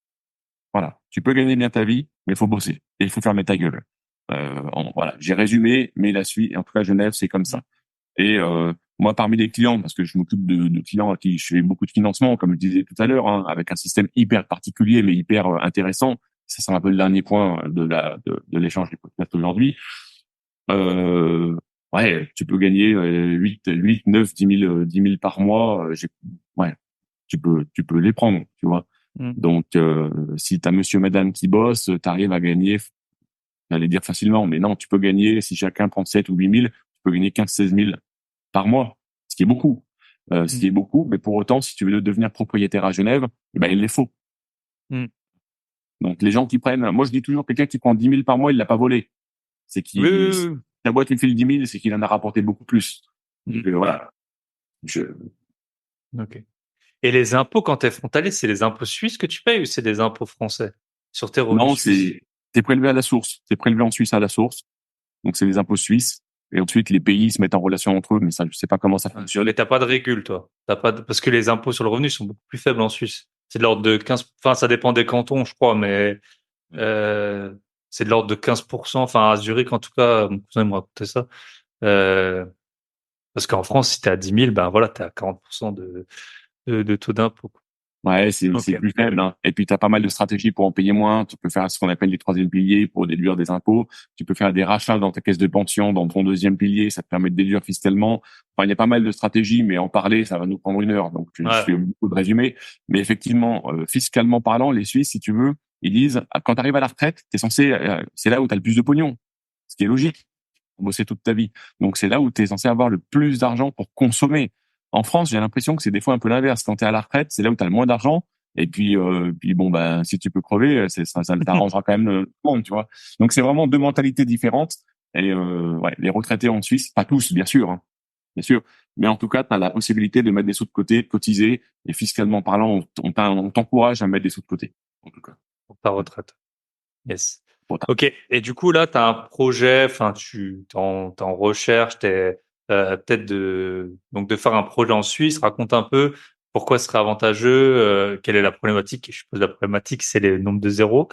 Voilà. Tu peux gagner bien ta vie, mais il faut bosser et il faut fermer ta gueule. Voilà. J'ai résumé, mais la suite, en tout cas, Genève, c'est comme ça. Et moi, parmi les clients, parce que je m'occupe de clients à qui je fais beaucoup de financement, comme je disais tout à l'heure, hein, avec un système hyper particulier mais hyper intéressant. Ça, c'est un peu le dernier point de l'échange du podcast aujourd'hui. Euh, ouais, tu peux gagner 8, 9, 10 000 par mois. Ouais, tu peux les prendre, tu vois. Mm. Donc, si t'as monsieur, madame qui bosse, t'arrives à gagner, j'allais dire facilement, mais non, tu peux gagner, si chacun prend 7 ou 8 000, tu peux gagner 15, 16 000 par mois, ce qui est beaucoup. Ce Mm. qui est beaucoup, mais pour autant, si tu veux devenir propriétaire à Genève, eh ben, il les faut. Mm. Donc, les gens qui prennent, moi, je dis toujours, quelqu'un qui prend 10 000 par mois, il l'a pas volé. C'est Oui, qu'il, oui, oui. la boîte lui file 10 000, c'est qu'il en a rapporté beaucoup plus. Mm. Donc, voilà. Je, Ok. Et les impôts, quand tu es frontalier, c'est les impôts suisses que tu payes ou c'est des impôts français sur tes revenus non, suisses? c'est prélevé à la source. C'est prélevé en Suisse à la source. Donc, c'est les impôts suisses. Et ensuite, les pays se mettent en relation entre eux, mais ça, je sais pas comment ça Ouais. fonctionne. Mais t'as pas de régule, toi. T'as pas parce que les impôts sur le revenu sont beaucoup plus faibles en Suisse. C'est de l'ordre de 15, enfin, ça dépend des cantons, je crois, mais euh, c'est de l'ordre de 15%. Enfin, à Zurich, en tout cas, mon cousin me racontait ça. Euh, Parce qu'en France, si t'es à 10 000, ben voilà, t'es à 40% de taux d'impôt, quoi. Ouais, c'est Ok. plus faible, hein. Et puis, tu as pas mal de stratégies pour en payer moins. Tu peux faire ce qu'on appelle les troisième piliers pour déduire des impôts. Tu peux faire des rachats dans ta caisse de pension, dans ton deuxième pilier. Ça te permet de déduire fiscalement. Enfin, il y a pas mal de stratégies, mais en parler, ça va nous prendre 1 heure. Donc, je Ouais. fais beaucoup de résumés. Mais effectivement, fiscalement parlant, les Suisses, si tu veux, ils disent, quand tu arrives à la retraite, c'est là où tu as le plus de pognon. Ce qui est logique, bosser toute ta vie. Donc c'est là où tu es censé avoir le plus d'argent pour consommer. En France, j'ai l'impression que c'est des fois un peu l'inverse. Quand tu es à la retraite, c'est là où tu as le moins d'argent. Et puis bon, ben si tu peux crever, ça t'arrangera quand même le monde, tu vois. Donc c'est vraiment deux mentalités différentes. Et ouais, les retraités en Suisse, pas tous, bien sûr, hein, bien sûr. Mais en tout cas, tu as la possibilité de mettre des sous de côté, de cotiser. Et fiscalement parlant, on t'encourage à mettre des sous de côté, en tout cas. Pour ta retraite. Yes. Pour ta- Ok. Et du coup, là, tu as un projet, enfin, t'es en recherche, peut-être donc de faire un projet en Suisse. Raconte un peu pourquoi ce serait avantageux, quelle est la problématique. Je suppose la problématique, c'est les nombres de zéros.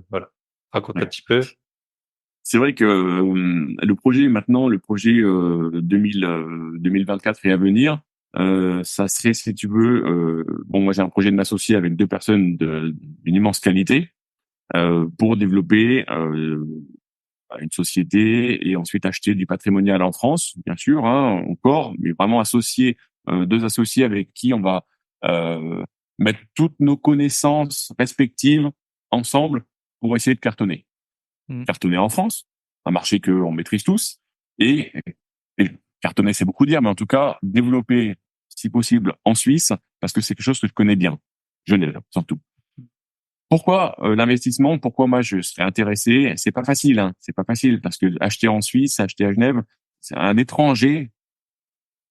Voilà. Raconte un Ouais. petit peu. C'est vrai que le projet maintenant, le projet 2024 et à venir, ça serait, si tu veux, bon, moi j'ai un projet de m'associer avec deux personnes d'une immense qualité pour développer une société et ensuite acheter du patrimonial en France, bien sûr, hein, encore, mais vraiment associer deux associés avec qui on va euh, mettre toutes nos connaissances respectives ensemble pour essayer de cartonner Mm. cartonner en France, un marché que on maîtrise tous, et, et cartonner c'est beaucoup dire, mais en tout cas développer si possible en Suisse parce que c'est quelque chose que je connais bien, Genève surtout. Pourquoi l'investissement? Pourquoi moi je serais intéressé? C'est pas facile, hein. C'est pas facile parce que acheter en Suisse, acheter à Genève, c'est un étranger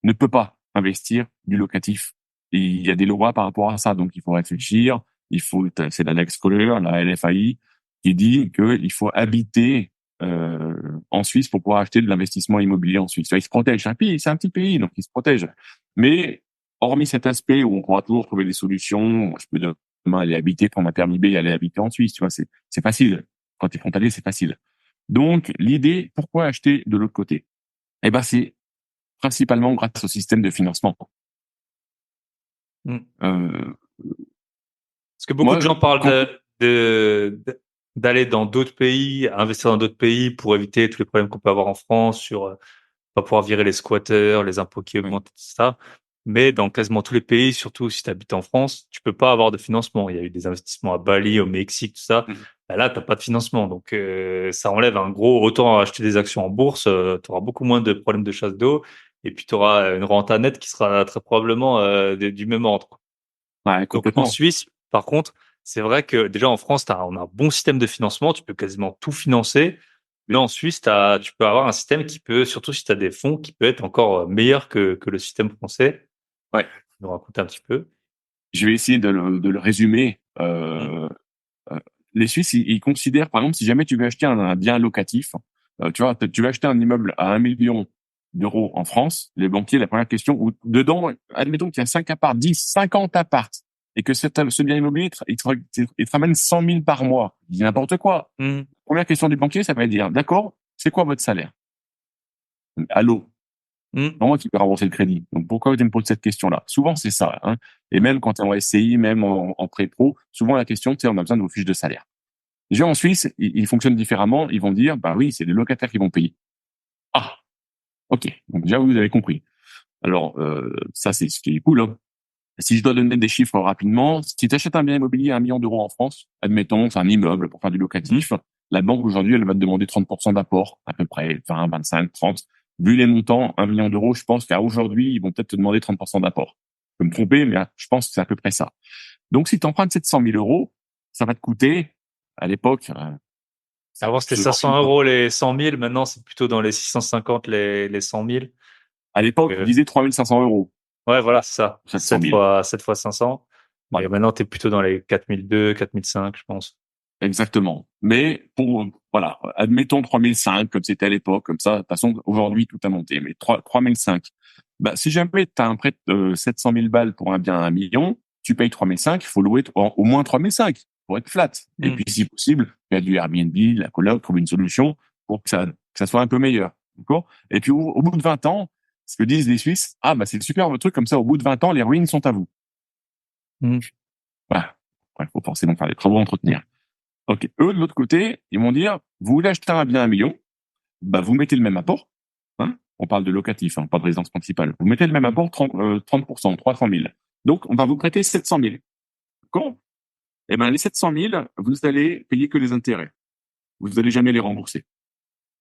ne peut pas investir du locatif. Et il y a des lois par rapport à ça, donc il faut réfléchir. C'est l'annexe Kohler, la LFAI, qui dit qu'il faut habiter en Suisse pour pouvoir acheter de l'investissement immobilier en Suisse. Il se protège. C'est un petit pays, donc il se protège. Mais hormis cet aspect où on pourra toujours trouver des solutions, je peux demain aller habiter, prendre un permis B et aller habiter en Suisse. Tu vois, c'est facile. Quand tu es frontalier, c'est facile. Donc l'idée, pourquoi acheter de l'autre côté? Eh ben c'est principalement grâce au système de financement. Mm. Euh, Parce que beaucoup de moi, gens parlent quand, d'aller dans d'autres pays, investir dans d'autres pays pour éviter tous les problèmes qu'on peut avoir en France sur pas pouvoir virer les squatteurs, les impôts qui ouais, augmentent, etc. Mais dans quasiment tous les pays, surtout si tu habites en France, tu peux pas avoir de financement. Il y a eu des investissements à Bali, au Mexique, tout ça. mhm. Ben là, t'as pas de financement. Donc, ça enlève un gros, autant acheter des actions en bourse, tu auras beaucoup moins de problèmes de chasse d'eau. Et puis, tu auras une renta nette qui sera très probablement du même ordre, quoi. Ouais, Donc en complètement. Suisse, par contre, c'est vrai que déjà en France, on a un bon système de financement, tu peux quasiment tout financer. Là, en Suisse, tu peux avoir un système qui peut, surtout si tu as des fonds, qui peut être encore meilleur que le système français. Ouais. Je nous raconte un petit peu. Je vais essayer de le résumer. Mm. Euh, les Suisses, ils considèrent, par exemple, si jamais tu veux acheter un bien locatif, tu vois, tu veux acheter un immeuble à 1 million d'euros en France, les banquiers, la première question, ou dedans, admettons qu'il y a 5 apparts, 10, 50 apparts, et que ce bien immobilier, il te ramène 100 000 par mois. Il dit n'importe quoi. Mm. Première question du banquier, ça va être dire, d'accord, c'est quoi votre salaire? Allô? Mm. Moi qui peux rembourser le crédit. Donc pourquoi tu me poses cette question-là? Souvent c'est ça, hein. Et même quand tu es en SCI, même en pré-pro, souvent la question, c'est on a besoin de vos fiches de salaire. Déjà en Suisse, ils fonctionnent différemment. Ils vont dire, bah oui, c'est les locataires qui vont payer. Ah, ok. Donc déjà vous avez compris. Alors ça c'est ce qui est cool, hein. Si je dois donner des chiffres rapidement, si tu achètes un bien immobilier à 1 million d'euros en France, admettons, c'est un immeuble pour faire du Mm. locatif, la banque aujourd'hui, elle va te demander 30% d'apport, à peu près 20, 25, 30. Vu les montants, 1 million d'euros, je pense qu'à aujourd'hui, ils vont peut-être te demander 30% d'apport. Je peux me tromper, mais je pense que c'est à peu près ça. Donc, si tu empruntes 700 000 euros, ça va te coûter, à l'époque, Avant, c'était ce genre 500 euros les 100 000. Maintenant, c'est plutôt dans les 650 les 100 000. à l'époque, je Euh, disais 3 500 euros, ouais, voilà, c'est ça. 700 000. 7 fois 500. Et Voilà. maintenant, tu es plutôt dans les 4002, 4005, je pense. Exactement. Mais voilà, admettons 3005 comme c'était à l'époque, comme ça. De toute façon, aujourd'hui, tout a monté. Mais 3005. Bah, si jamais tu as un prêt de 700 000 balles pour un bien à 1 million, tu payes 3005, il faut louer au moins 3005 pour être flat. Et Mm. puis, si possible, faire du Airbnb, la coloc, trouver une solution pour que ça soit un peu meilleur. D'accord? Et puis, au bout de 20 ans, ce que disent les Suisses, ah, bah, c'est super votre truc, comme ça, au bout de 20 ans, les ruines sont à vous. Mm. Voilà. Il faut forcément faire des travaux à entretenir. Ok. Eux, de l'autre côté, ils vont dire, vous voulez acheter un bien à 1 million, bah, vous mettez le même apport, hein. On parle de locatif, hein, pas de résidence principale. Vous mettez le même apport, 30%, 300 000. Donc, on va vous prêter 700 000. D'accord? Eh ben, les 700 000, vous allez payer que les intérêts. Vous n'allez jamais les rembourser.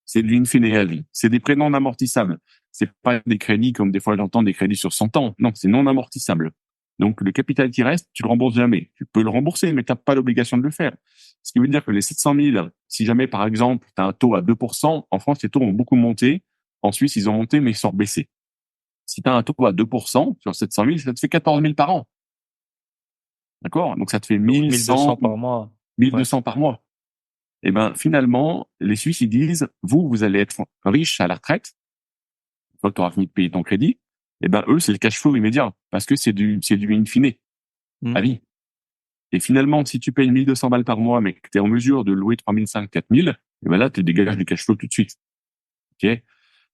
C'est de l'in fine à vie. C'est des prêts non amortissables. C'est pas des crédits comme des fois j'entends des crédits sur 100 ans. Non, c'est non amortissable. Donc, le capital qui reste, tu le rembourses jamais. Tu peux le rembourser, mais tu n'as pas l'obligation de le faire. Ce qui veut dire que les 700 000, si jamais, par exemple, tu as un taux à 2%, en France, les taux ont beaucoup monté. En Suisse, ils ont monté, mais ils sont baissés. Si tu as un taux à 2% sur 700 000, ça te fait 14 000 par an. D'accord? Donc, ça te fait Donc 1100, 1200 par mois. Ouais. 1200 par mois. Eh ben, finalement, les Suisses, ils disent, vous allez être riche à la retraite, une fois que tu auras fini de payer ton crédit. Eh ben, eux, c'est le cash flow immédiat, parce que c'est du in fine, Mm. à vie. Et finalement, si tu payes 1200 balles par mois, mais que tu es en mesure de louer 3500, 4000, et ben là, tu dégages du cash flow tout de suite. Ok?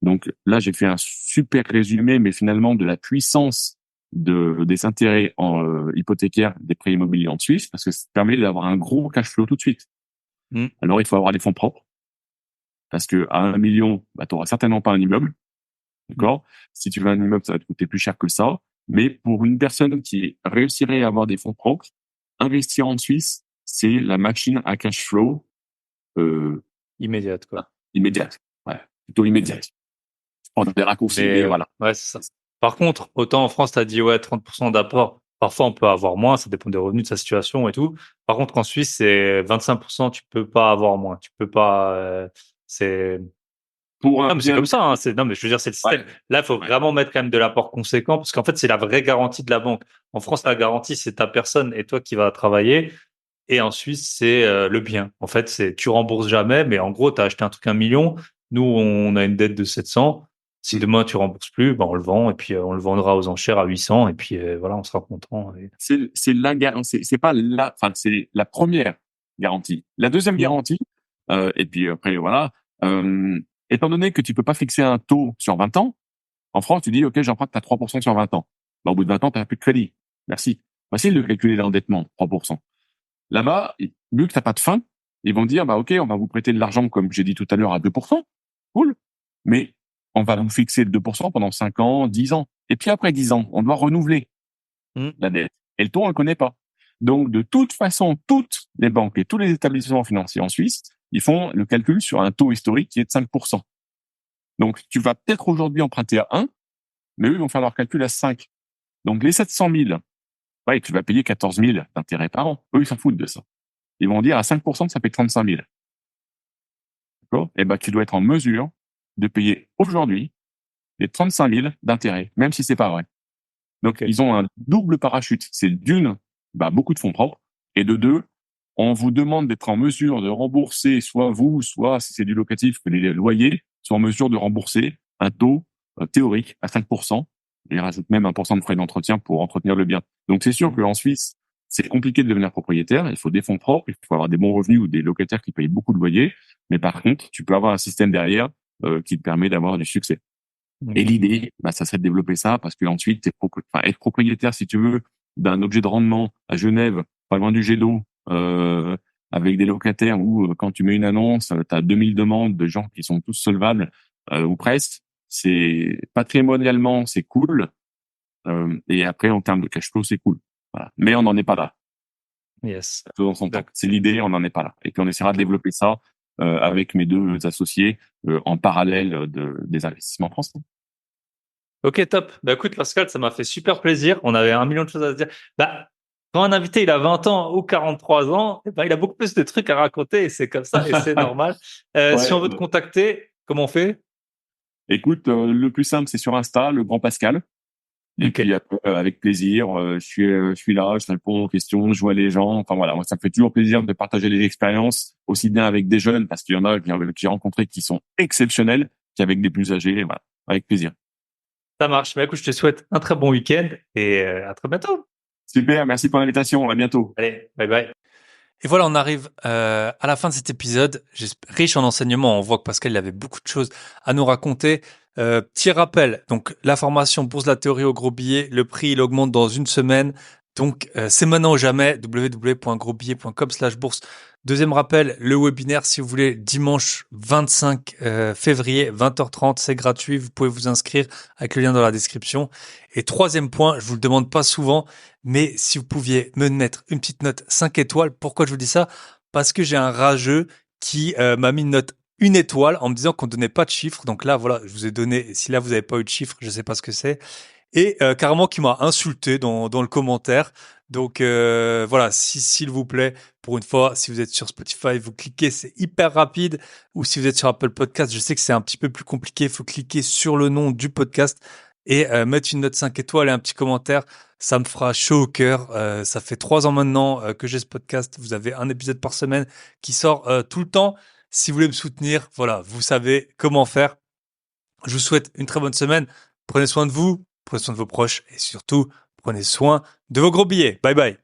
Donc là, j'ai fait un super résumé, mais finalement de la puissance des intérêts hypothécaires des prêts immobiliers en Suisse, parce que ça permet d'avoir un gros cash flow tout de suite. Mm. Alors, il faut avoir des fonds propres, parce que à 1 million, bah, tu n'auras certainement pas un immeuble. Mm. D'accord? Si tu veux un immeuble, ça va te coûter plus cher que ça. Mais pour une personne qui réussirait à avoir des fonds propres, investir en Suisse, c'est la machine à cash flow euh, Immédiate, quoi. immédiate. Ouais, plutôt immédiate. Je prends des raccourcis, mais Mais voilà. ouais, c'est ça. Par contre, autant en France, tu as dit ouais, 30% d'apport. Parfois, on peut avoir moins, ça dépend des revenus, de sa situation et tout. Par contre, en Suisse, c'est 25%, tu peux pas avoir moins. Tu peux pas. C'est Pour un Non, mais c'est bien, comme ça, hein. Non, mais je veux dire, c'est le ouais, système. Là, il faut ouais. vraiment mettre quand même de l'apport conséquent parce qu'en fait, c'est la vraie garantie de la banque. En France, la garantie, c'est ta personne et toi qui vas travailler. Et en Suisse, c'est le bien. En fait, c'est tu rembourses jamais, mais en gros, tu as acheté un truc 1 million. Nous, on a une dette de 700. Si Mm. demain tu rembourses plus, ben on le vend et puis on le vendra aux enchères à 800 et puis voilà, on sera content. C'est la garantie, c'est pas la, enfin, c'est la première garantie. La deuxième Mm. garantie, et puis après, voilà, euh, étant donné que tu peux pas fixer un taux sur 20 ans, en France, tu dis, OK, j'emprunte à 3% sur 20 ans. Bah, au bout de 20 ans, tu n'as plus de crédit. Merci. Facile de calculer l'endettement, 3%. Là-bas, vu que tu n'as pas de fin, ils vont dire, bah, OK, on va vous prêter de l'argent, comme j'ai dit tout à l'heure, à 2%. Cool. Mais on va vous fixer le 2% pendant 5 ans, 10 ans. Et puis après 10 ans, on doit renouveler Mm. la dette. Et le taux, on le connaît pas. Donc, de toute façon, toutes les banques et tous les établissements financiers en Suisse, ils font le calcul sur un taux historique qui est de 5%. Donc, tu vas peut-être aujourd'hui emprunter à 1, mais eux, ils vont faire leur calcul à 5. Donc, les 700 000 Ouais, tu vas payer 14 000 d'intérêts par an. Eux, ils s'en foutent de ça. Ils vont dire à 5%, ça fait 35 000. D'accord? Eh ben, tu dois être en mesure de payer aujourd'hui les 35 000 d'intérêts, même si c'est pas vrai. Donc, Ok. ils ont un double parachute. C'est d'une, beaucoup de fonds propres, et de deux, on vous demande d'être en mesure de rembourser, soit vous, soit si c'est du locatif, que les loyers soient en mesure de rembourser un taux théorique à 5%. Ils rajoutent même 1% de frais d'entretien pour entretenir le bien. Donc, c'est sûr Mhm. qu'en Suisse, c'est compliqué de devenir propriétaire. Il faut des fonds propres, il faut avoir des bons revenus ou des locataires qui payent beaucoup de loyers. Mais par contre, tu peux avoir un système derrière qui te permet d'avoir du succès. Et Ok. l'idée, ça serait de développer ça parce que ensuite, être propriétaire, si tu veux, d'un objet de rendement à Genève, pas loin du jet d'eau, avec des locataires où quand tu mets une annonce, tu as 2000 demandes de gens qui sont tous solvables ou presque. C'est patrimonialement, c'est cool. Et après, en termes de cash flow, c'est cool. Voilà. Mais on n'en est pas là. Yes. Tout dans son temps. D'accord. C'est l'idée, on n'en est pas là. Et puis on essaiera de Ok. développer ça avec mes deux associés en parallèle des investissements français. Ok, top. Bah écoute, Pascal, ça m'a fait super plaisir. On avait un million de choses à se dire. Bah, quand un invité il a 20 ans ou 43 ans, eh ben, il a beaucoup plus de trucs à raconter et c'est comme ça et c'est normal. Si on Ouais. veut te contacter, comment on fait? Écoute, le plus simple, c'est sur Insta, le grand Pascal. Et Ok. puis après, avec plaisir, je suis là, je réponds aux questions, je vois les gens. Enfin voilà, moi ça me fait toujours plaisir de partager les expériences, aussi bien avec des jeunes, parce qu'il y en a que j'ai rencontrés qui sont exceptionnels, qu'avec des plus âgés. Voilà, avec plaisir. Ça marche. Bah écoute, je te souhaite un très bon week-end et à très bientôt. Super, merci pour l'invitation. À bientôt. Allez, bye bye. Et voilà, on arrive à la fin de cet épisode. Riche en enseignements. On voit que Pascal il avait beaucoup de choses à nous raconter. Petit rappel, donc la formation Bourse de la théorie au gros billet, le prix il augmente dans une semaine. Donc c'est maintenant ou jamais, www.grosbillet.com/bourse. Deuxième rappel, le webinaire si vous voulez, dimanche 25 février, 20h30, c'est gratuit, vous pouvez vous inscrire avec le lien dans la description. Et troisième point, je vous le demande pas souvent, mais si vous pouviez me mettre une petite note 5 étoiles, pourquoi je vous dis ça? Parce que j'ai un rageux qui m'a mis une note une étoile en me disant qu'on donnait pas de chiffres. Donc là, voilà, je vous ai donné. Si là vous n'avez pas eu de chiffres, je sais pas ce que c'est. Et carrément qui m'a insulté dans le commentaire. Donc voilà, si s'il vous plaît, pour une fois, si vous êtes sur Spotify, vous cliquez, c'est hyper rapide. Ou si vous êtes sur Apple Podcast, je sais que c'est un petit peu plus compliqué. Il faut cliquer sur le nom du podcast et mettre une note 5 étoiles et un petit commentaire. Ça me fera chaud au cœur. Ça fait 3 ans maintenant que j'ai ce podcast. Vous avez un épisode par semaine qui sort tout le temps. Si vous voulez me soutenir, voilà, vous savez comment faire. Je vous souhaite une très bonne semaine. Prenez soin de vous, prenez soin de vos proches et surtout, prenez soin de vos gros billets. Bye bye.